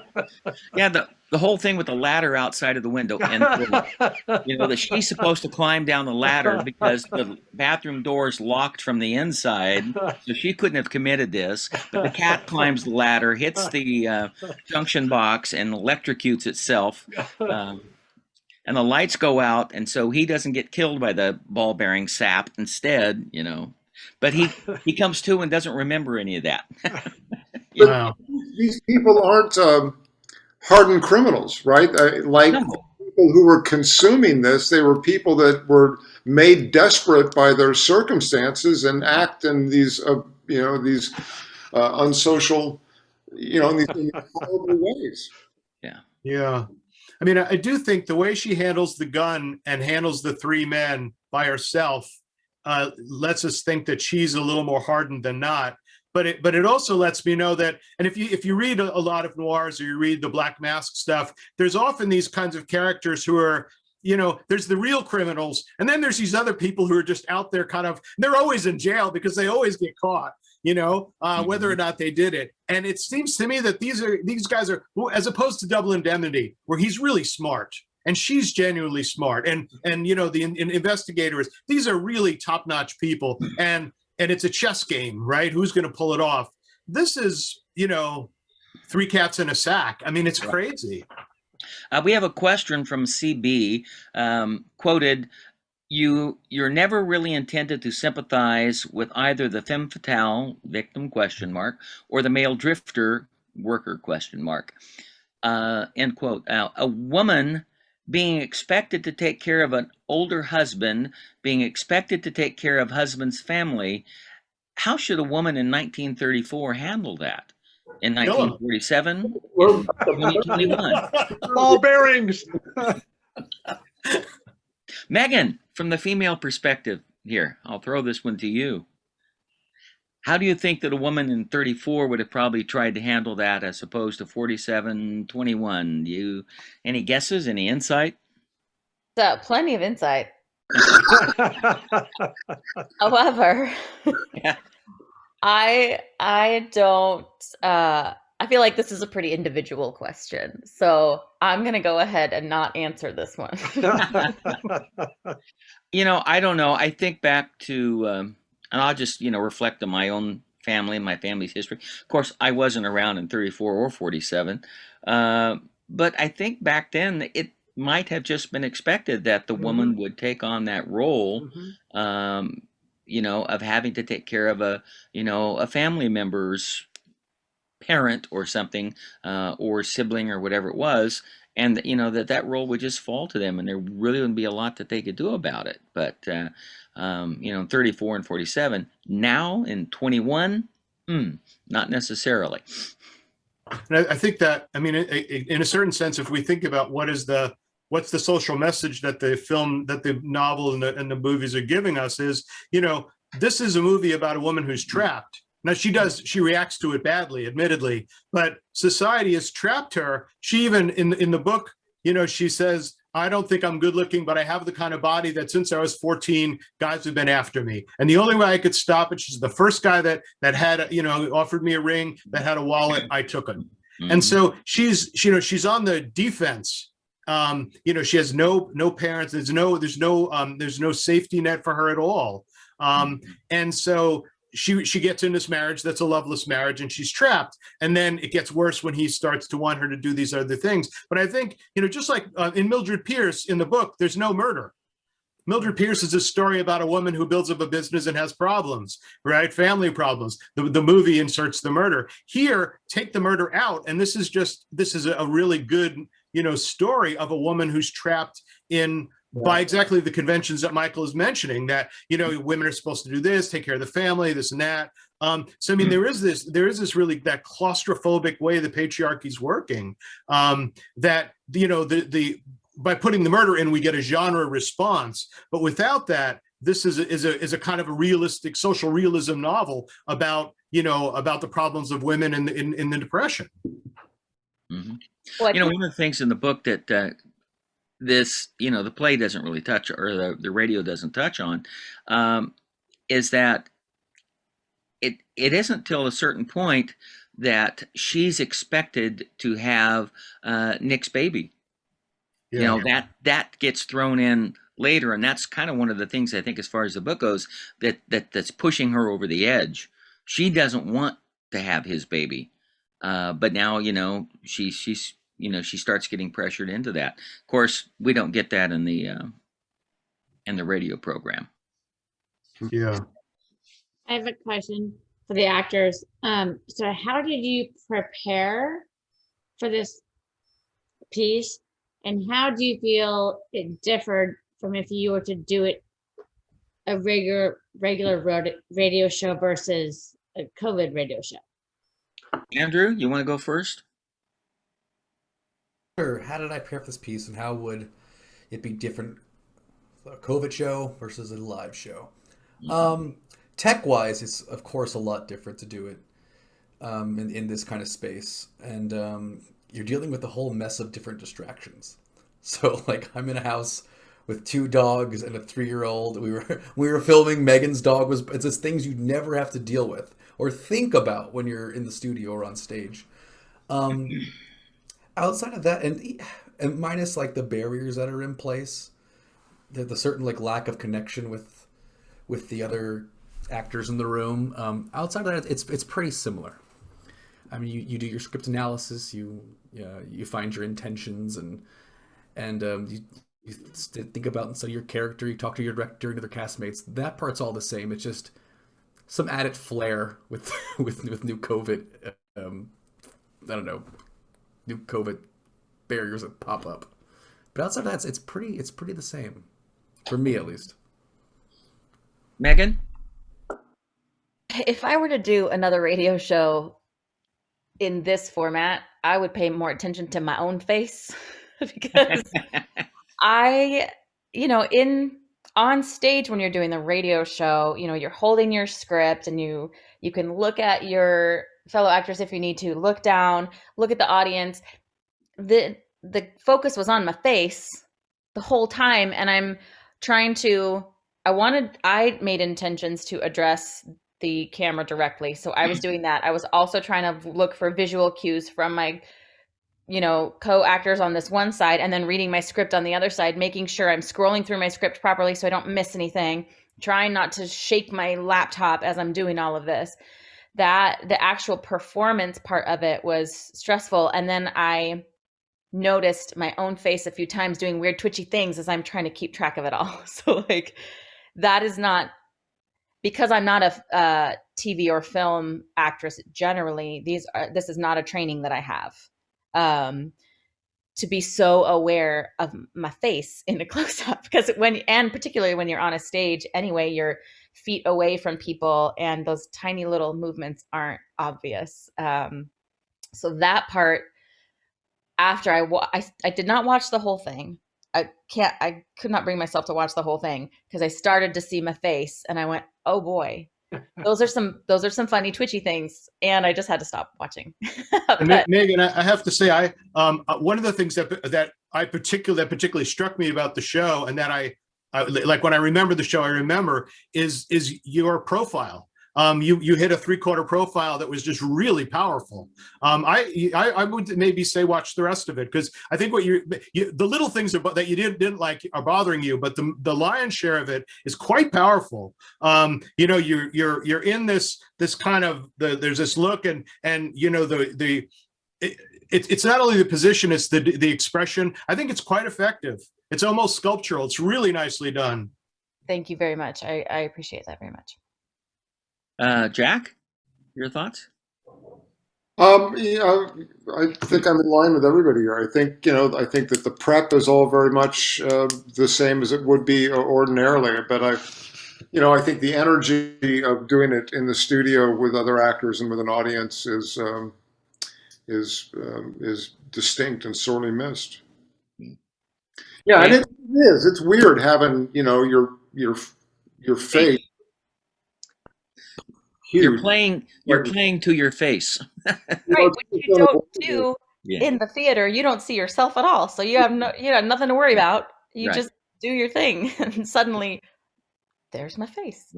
yeah. The whole thing with the ladder outside of the window, and you know that she's supposed to climb down the ladder because the bathroom door is locked from the inside, so she couldn't have committed this. But the cat climbs the ladder, hits the junction box, and electrocutes itself. Um, and the lights go out, and so he doesn't get killed by the ball bearing sap instead, you know. But he comes to and doesn't remember any of that. You know? Wow. These people aren't hardened criminals, right? Like No. people who were consuming this, they were people that were made desperate by their circumstances and act in these, these unsocial, in these horrible ways. Yeah. Yeah. I mean, I do think the way she handles the gun and handles the three men by herself lets us think that she's a little more hardened than not. But it also lets me know that, and if you read a lot of noirs or you read the Black Mask stuff, there's often these kinds of characters who are, there's the real criminals, and then there's these other people who are just out there they're always in jail because they always get caught, whether or not they did it. And it seems to me that these guys are, as opposed to Double Indemnity, where he's really smart and she's genuinely smart, and the investigators, these are really top-notch people, and it's a chess game, right? Who's going to pull it off? This is, three cats in a sack. I mean, it's crazy. We have a question from CB, quoted, You're never really intended to sympathize with either the femme fatale, victim, ? Or the male drifter, worker, ? End quote. A woman being expected to take care of an older husband, being expected to take care of husband's family. How should a woman in 1934 handle that? In 1947? In 2021? Ball bearings. Megan, from the female perspective here, I'll throw this one to you. How do you think that a woman in 34 would have probably tried to handle that as opposed to 47, 21? Any guesses, any insight? So plenty of insight. However, Yeah. I don't I feel like this is a pretty individual question. So I'm gonna go ahead and not answer this one. I don't know. I think back to, and I'll just, reflect on my own family and my family's history. Of course, I wasn't around in 34 or 47. But I think back then it might have just been expected that the woman would take on that role, of having to take care of a family member's parent or something, or sibling or whatever it was. And that role would just fall to them, and there really wouldn't be a lot that they could do about it. But in 34 and 47, now in 21, not necessarily. And I think that, I mean, in a certain sense, if we think about what's the social message that the novel and the movies are giving us is, this is a movie about a woman who's trapped. Now she reacts to it badly, admittedly, but society has trapped her. She even in the book, she says, I don't think I'm good looking, but I have the kind of body that since I was 14, guys have been after me. And the only way I could stop it, she's the first guy that had, offered me a ring, that had a wallet, I took it. And so she's on the defense. She has no parents. There's no safety net for her at all. And so she gets in this marriage that's a loveless marriage, and she's trapped. And then it gets worse when he starts to want her to do these other things. But I think, just like in Mildred Pierce in the book, there's no murder. Mildred Pierce is a story about a woman who builds up a business and has problems, right? Family problems. The movie inserts the murder. Here, take the murder out. And this is a really good, story of a woman who's trapped in by exactly the conventions that Michael is mentioning, that, women are supposed to do this, take care of the family, this and that. So, I mean, there is this really, that claustrophobic way the patriarchy's working, that, by putting the murder in, we get a genre response. But without that, this is a kind of a realistic social realism novel about the problems of women in the Depression. Mm-hmm. One of the things in the book that this, the play doesn't really touch, or the radio doesn't touch on, is that it isn't till a certain point that she's expected to have Nick's baby. Yeah. You know, that gets thrown in later, and that's kind of one of the things I think, as far as the book goes, that's pushing her over the edge. She doesn't want to have his baby, but now, you know, she's she starts getting pressured into that. Of course, we don't get that in the radio program. Yeah. I have a question for the actors. So how did you prepare for this piece, and how do you feel it differed from if you were to do it a regular radio show versus a COVID radio show? Andrew, you want to go first? Sure. How did I prepare for this piece, and how would it be different, a COVID show versus a live show? Tech-wise, it's of course a lot different to do it in this kind of space, and you're dealing with a whole mess of different distractions. So, like, I'm in a house with 2 dogs and a 3-year-old. We were filming. Megan's dog was. It's just things you never have to deal with or think about when you're in the studio or on stage. Outside of that, and minus like the barriers that are in place, the certain like lack of connection with the other actors in the room. Outside of that, it's pretty similar. I mean, you do your script analysis, you find your intentions, and you think about and study your character. You talk to your director and other castmates. That part's all the same. It's just some added flair with new COVID. I don't know, new COVID barriers that pop up. But outside of that, it's pretty the same, for me at least. Megan? If I were to do another radio show in this format, I would pay more attention to my own face because on stage when you're doing the radio show, you're holding your script and you can look at your fellow actors if you need to, look down, look at the audience. The focus was on my face the whole time, and I made intentions to address the camera directly. So I was doing that. I was also trying to look for visual cues from my co-actors on this one side, and then reading my script on the other side, making sure I'm scrolling through my script properly so I don't miss anything, trying not to shake my laptop as I'm doing all of this. That the actual performance part of it was stressful. And then I noticed my own face a few times doing weird twitchy things as I'm trying to keep track of it all. So like, that is not, because I'm not a TV or film actress generally, this is not a training that I have. To be so aware of my face in a close-up, because particularly when you're on a stage anyway, you're feet away from people and those tiny little movements aren't obvious. So that part, after I did not watch the whole thing. I could not bring myself to watch the whole thing because I started to see my face and I went, oh boy, those are some funny twitchy things, and I just had to stop watching. And Megan, I have to say, one of the things that particularly struck me about the show, and that I like when I remember the show, I remember is your profile. You hit a 3/4 profile that was just really powerful. I would maybe say watch the rest of it, because I think what the little things that you didn't like are bothering you, but the lion's share of it is quite powerful. You're in this kind of there's this look, and it's not only the position, it's the expression. I think it's quite effective. It's almost sculptural. It's really nicely done. Thank you very much. I appreciate that very much. Jack, your thoughts? Yeah, I think I'm in line with everybody here. I think that the prep is all very much the same as it would be ordinarily, but I think the energy of doing it in the studio with other actors and with an audience is distinct and sorely missed. Yeah, and it is. It's weird having your face. You're playing to your face. Right, which you don't do in the theater. You don't see yourself at all, so you have nothing to worry about. You just do your thing, and suddenly there's my face.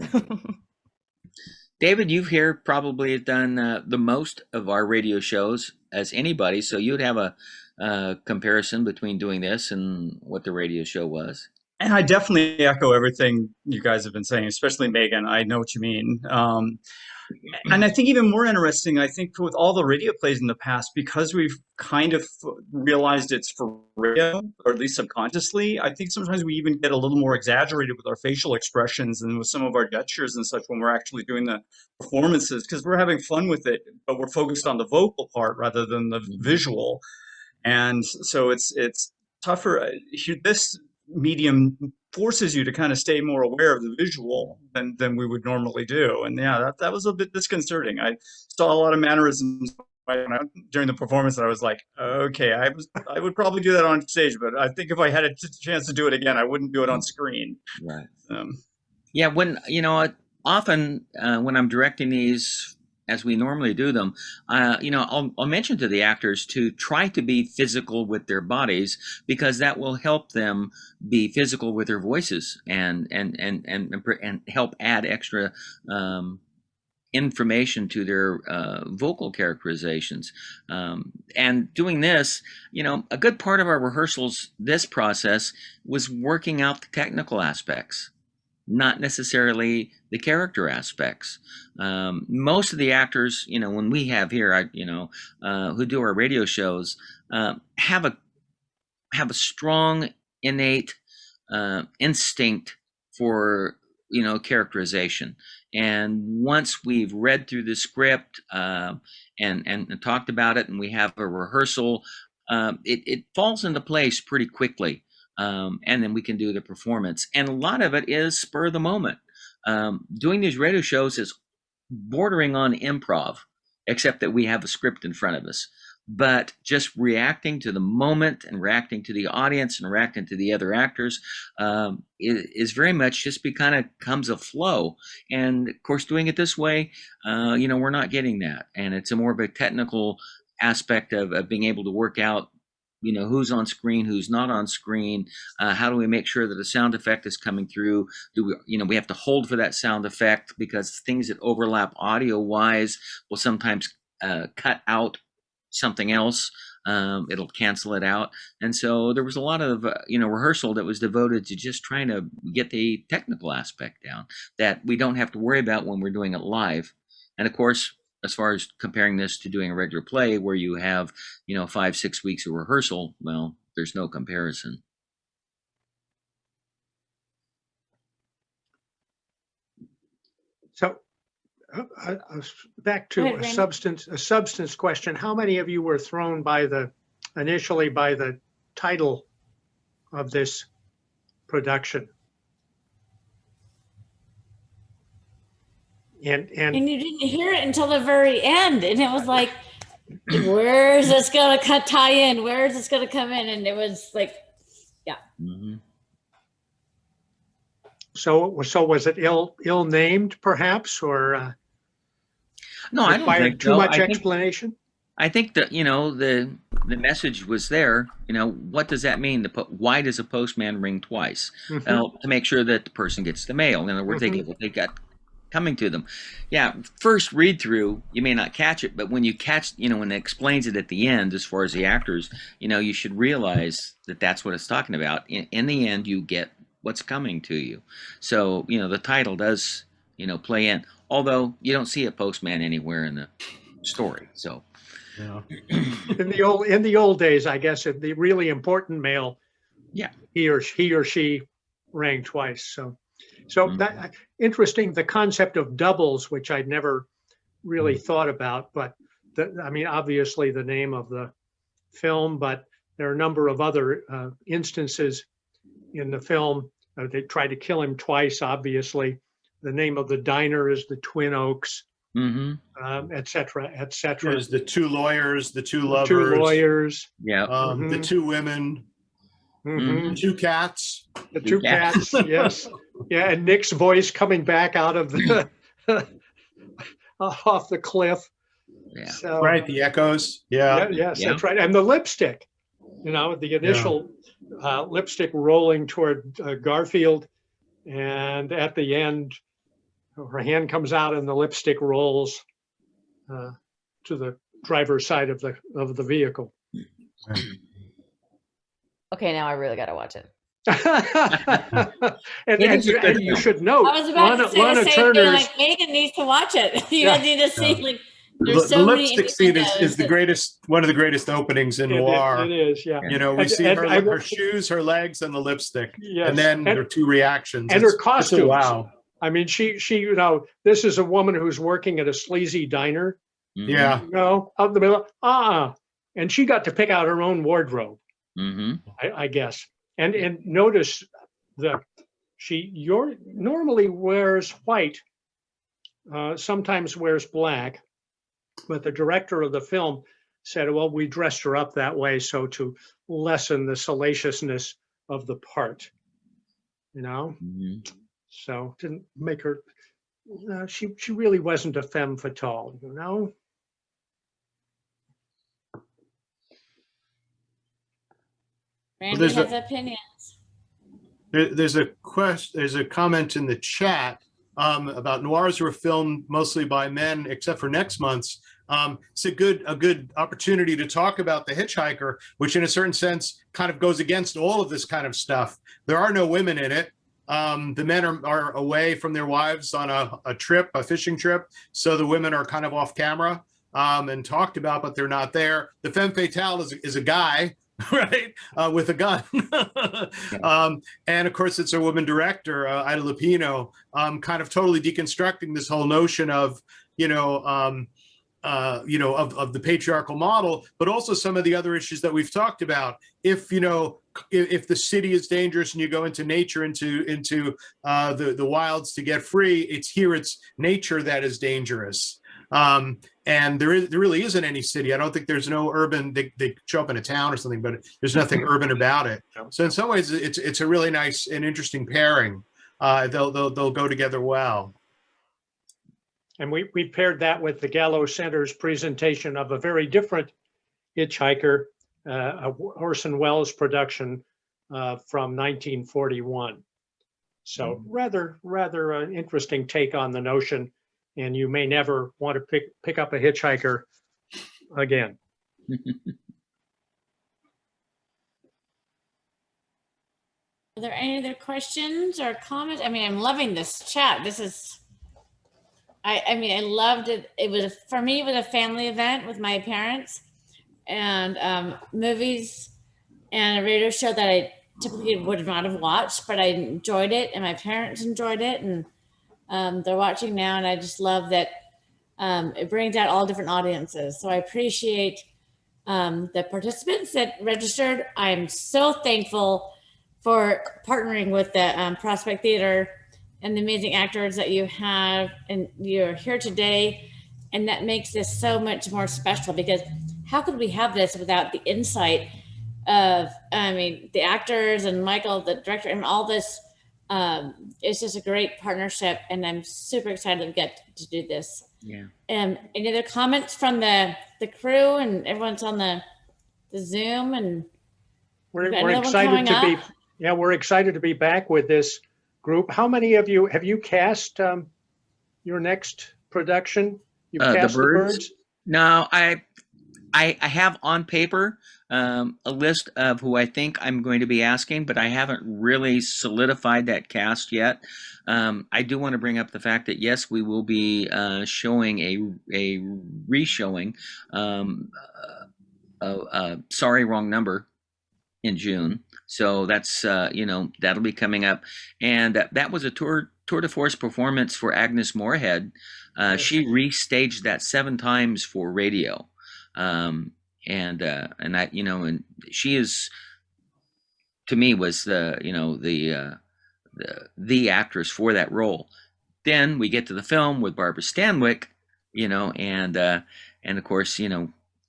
David, you've here probably done the most of our radio shows as anybody, so you'd have a comparison between doing this and what the radio show was. And I definitely echo everything you guys have been saying, especially Megan. I know what you mean. And I think even more interesting, I think with all the radio plays in the past, because we've kind of realized it's for radio, or at least subconsciously, I think sometimes we even get a little more exaggerated with our facial expressions and with some of our gestures and such when we're actually doing the performances, because we're having fun with it, but we're focused on the vocal part rather than the visual. And so it's tougher. This medium forces you to kind of stay more aware of the visual than we would normally do. And yeah, that was a bit disconcerting. I saw a lot of mannerisms during the performance that I was like, okay, I would probably do that on stage, but I think if I had a chance to do it again, I wouldn't do it on screen. Right. Yeah, when often when I'm directing these as we normally do them, I'll mention to the actors to try to be physical with their bodies, because that will help them be physical with their voices and help add extra information to their vocal characterizations. And doing this, a good part of our rehearsals, this process, was working out the technical aspects, not necessarily the character aspects. Most of the actors, when we have here, who do our radio shows, have a strong innate instinct for characterization. And once we've read through the script and talked about it, and we have a rehearsal, it falls into place pretty quickly. And then we can do the performance. And a lot of it is spur of the moment. Doing these radio shows is bordering on improv, except that we have a script in front of us. But just reacting to the moment and reacting to the audience and reacting to the other actors is very much just kind of comes a flow. And of course, doing it this way, we're not getting that. And it's a more of a technical aspect of being able to work out who's on screen, who's not on screen. How do we make sure that a sound effect is coming through? Do we have to hold for that sound effect, because things that overlap audio wise will sometimes cut out something else. It'll cancel it out. And so there was a lot of rehearsal that was devoted to just trying to get the technical aspect down that we don't have to worry about when we're doing it live. And of course, as far as comparing this to doing a regular play where you have 5-6 weeks of rehearsal, well, there's no comparison. So back to a substance question. How many of you were thrown initially by the title of this production? And you didn't hear it until the very end, and it was like, where is this going to tie in? Where is this going to come in? And it was like, yeah. Mm-hmm. So was it ill named, perhaps, or no? I don't think too much explanation. I think that the message was there. What does that mean? Why does a postman ring twice? Mm-hmm. Well, to make sure that the person gets the mail. In other words, they get what they got coming to them. Yeah, first read through, you may not catch it, but when you catch, when it explains it at the end, as far as the actors, you should realize that that's what it's talking about. In the end, you get what's coming to you. So, the title does, play in, although you don't see a postman anywhere in the story. So, in the old days, I guess, the really important mail, yeah, he or she rang twice. So Mm-hmm. that interesting, the concept of doubles, which I'd never really thought about, but obviously the name of the film, but there are a number of other instances in the film. They tried to kill him twice, obviously. The name of the diner is the Twin Oaks, mm-hmm. Et cetera, et cetera. There's the two lawyers, the two lovers, yeah, the two women, mm-hmm. the two cats. The two cats, yes. Yeah, and Nick's voice coming back out of the off the cliff. Yeah. So, Right, the echoes. Yeah. Yes, that's right. And the lipstick, the initial lipstick rolling toward Garfield, and at the end, her hand comes out and the lipstick rolls to the driver's side of the vehicle. Okay, now I really got to watch it. and is a good you film. should note, I was about to say Lana the same thing. Turner's. Like Megan needs to watch it. You Yeah. need to see. Like, The, there's the so many lipstick scene is innuendos the that- greatest, one of the greatest openings in noir. It is, yeah. You know, we And- see and her, I- her shoes, her legs, and the lipstick, Yes. and then there are two reactions. And her It's a costumes. wow. I mean, she, you know, this is a woman who's working at a sleazy diner, Mhm. Yeah. you know, out in the middle, and she got to pick out her own wardrobe, Mhm. I guess. And notice that she normally wears white, sometimes wears black, but the director of the film said, well, we dressed her up that way so to lessen the salaciousness of the part, you know? Mhm. So didn't make her, she really wasn't a femme fatale, you know? Randy there's has opinions. There's a question. There's a comment in the chat about noirs were filmed mostly by men, except for next month's. It's a good opportunity to talk about The Hitchhiker, which in a certain sense kind of goes against all of this kind of stuff. There are no women in it. The men are away from their wives on a fishing trip. So the women are kind of off camera and talked about, but they're not there. The femme fatale is a guy, right, with a gun. And of course, it's a woman director, Ida Lupino, kind of totally deconstructing this whole notion of, of the patriarchal model, but also some of the other issues that we've talked about. If the city is dangerous and you go into nature, into the wilds to get free, it's nature that is dangerous. And there really isn't any city. I don't think there's no urban. They show up in a town or something, but there's nothing urban about it. So in some ways, it's a really nice and interesting pairing. They'll go together well. And we paired that with the Gallo Center's presentation of a very different Hitchhiker, a Orson Welles production from 1941. So rather interesting take on the notion, and you may never want to pick up a hitchhiker again. Are there any other questions or comments? I mean, I'm loving this chat. This is, I mean, I loved it. It was, for me, it was a family event with my parents, and movies and a radio show that I typically would not have watched, but I enjoyed it, and my parents enjoyed it, and they're watching now, and I just love that it brings out all different audiences. So I appreciate the participants that registered. I'm so thankful for partnering with the Prospect Theater and the amazing actors that you have, and you're here today, and that makes this so much more special, because how could we have this without the insight of, I mean, the actors and Michael, the director, and all this. It's just a great partnership, and I'm super excited to get to do this. Yeah. Any other comments from the crew and everyone's on the Zoom? And we're another one excited coming to be, up? yeah, we're excited to be back with this group. How many of you have you cast your next production? You've cast The Birds? No, I have on paper a list of who I think I'm going to be asking, but I haven't really solidified that cast yet. I do want to bring up the fact that yes, we will be showing a re-showing Sorry, Wrong Number in June. So that's that'll be coming up, and that was a tour de force performance for Agnes Moorehead. She restaged that 7 times for radio. And I, and she is, to me, was the actress for that role. Then we get to the film with Barbara Stanwyck, and of course,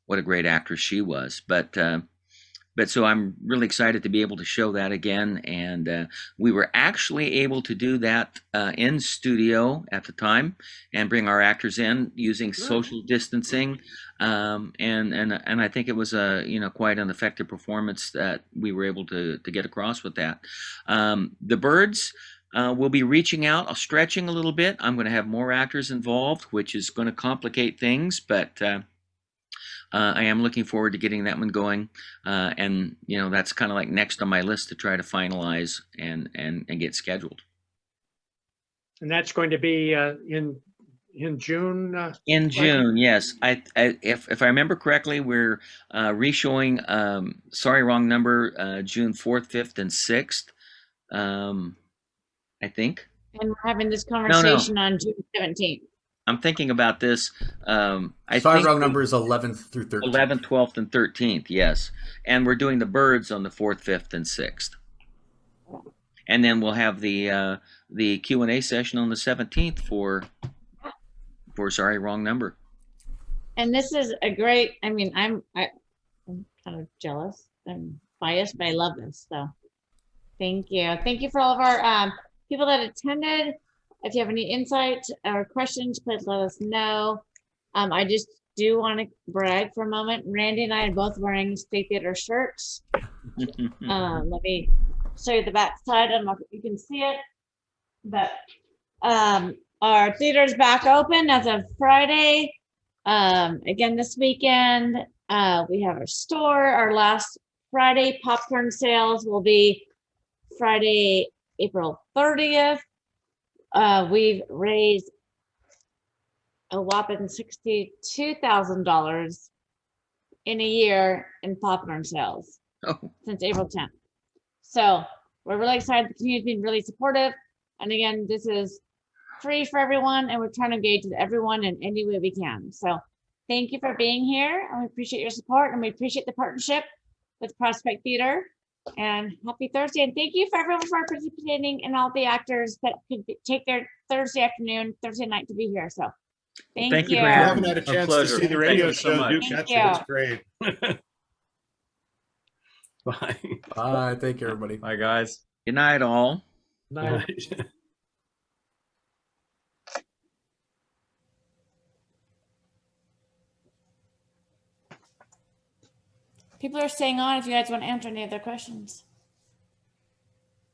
what a great actress she was. But so I'm really excited to be able to show that again. And we were actually able to do that in studio at the time and bring our actors in using social distancing. And I think it was a quite an effective performance that we were able to get across with that. The Birds, We'll be reaching out, stretching a little bit. I'm going to have more actors involved, which is going to complicate things, but I am looking forward to getting that one going. And that's kind of like next on my list to try to finalize and get scheduled. And that's going to be in June. In June, yes. If I remember correctly, we're re-showing Sorry, Wrong Number June 4th, 5th, and 6th. I think. And we're having this conversation on June 17th. I'm thinking about this. Sorry, Wrong Number is 11th through 13th. 11th, 12th, and 13th, yes. And we're doing the Birds on the 4th, 5th, and 6th. And then we'll have the Q&A session on the 17th for Sorry, Wrong Number. And this is a great, I mean, I'm kind of jealous and biased, but I love this. So thank you. Thank you for all of our people that attended. If you have any insight or questions, please let us know. I just do want to brag for a moment. Randy and I are both wearing State Theater shirts. Let me show you the back side. I don't know if you can see it, but our theater is back open as of Friday. Again, this weekend, we have our store. Our last Friday popcorn sales will be Friday, April 30th. We've raised a whopping $62,000 in a year in popcorn sales since April 10th. So we're really excited. The community's been really supportive. And again, this is free for everyone, and we're trying to engage with everyone in any way we can. So thank you for being here, and we appreciate your support, and we appreciate the partnership with Prospect Theater. And happy Thursday, and thank you for everyone for participating and all the actors that could take their Thursday afternoon, Thursday night to be here. So thank you. If you haven't had a chance to see the radio show, do Thank catch you. it. It's great. Bye. Bye. Thank you, everybody. Bye, guys. Good night, all. Night. People are staying on if you guys want to answer any other questions.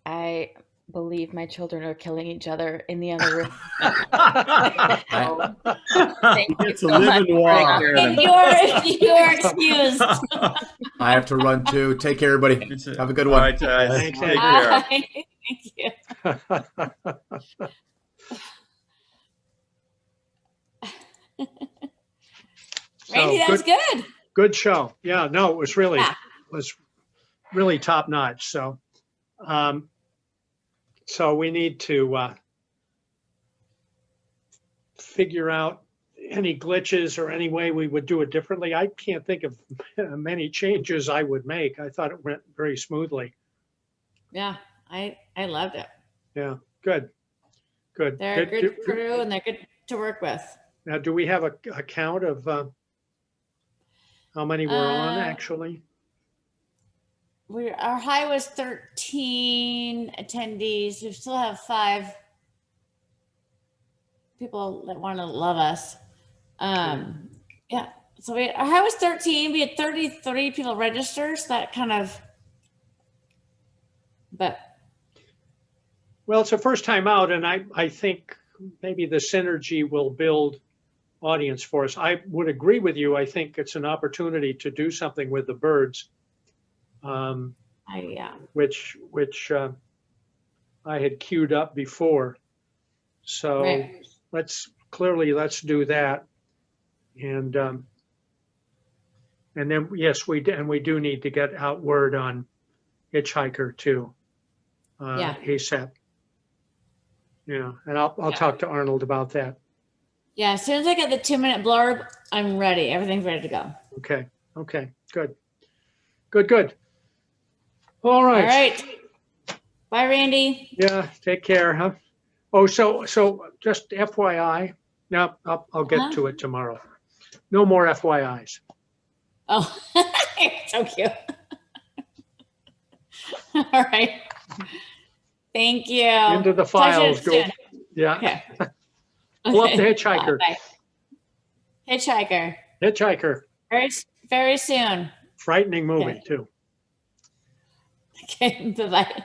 I believe my children are killing each other in the other room. Thank you It's a so much living for wall. putting on- And you're excused. I have to run too. Take care, everybody. Have a good All one. right, guys. Thanks, Take Bye. care. Thank you. Randy, that was good. Good show. Yeah, no, it was really, Yeah. top notch. So, so we need to figure out any glitches or any way we would do it differently. I can't think of many changes I would make. I thought it went very smoothly. Yeah, I loved it. Yeah, good. They're a good crew and they're good to work with. Now, do we have a count of how many were on actually? Our high was 13 attendees. We still have 5 people that want to love us. Yeah, so our high was 13. We had 33 people register, so that kind of, but Well, it's a first time out, and I think maybe the synergy will build audience for us. I would agree with you. I think it's an opportunity to do something with the birds, which I had queued up before. So Right. let's do that. And then, yes, we do need to get out word on Hitchhiker too, ASAP. Yeah, and I'll talk to Arnold about that. yeah, as soon as I get the 2-minute blurb, I'm ready. Everything's ready to go. Okay, good. All All right. right. Bye, Randy. Yeah, take care, huh? Oh, so just FYI. No, I'll get to it tomorrow. No more FYIs. Oh, so cute. All right. Thank you. Into the Talk to you files. Go. soon. Yeah. Okay. Pull up the Okay. Hitchhiker. Bye. Hitchhiker. Hitchhiker. Very, very soon. Frightening movie Okay. too. Okay. Bye-bye.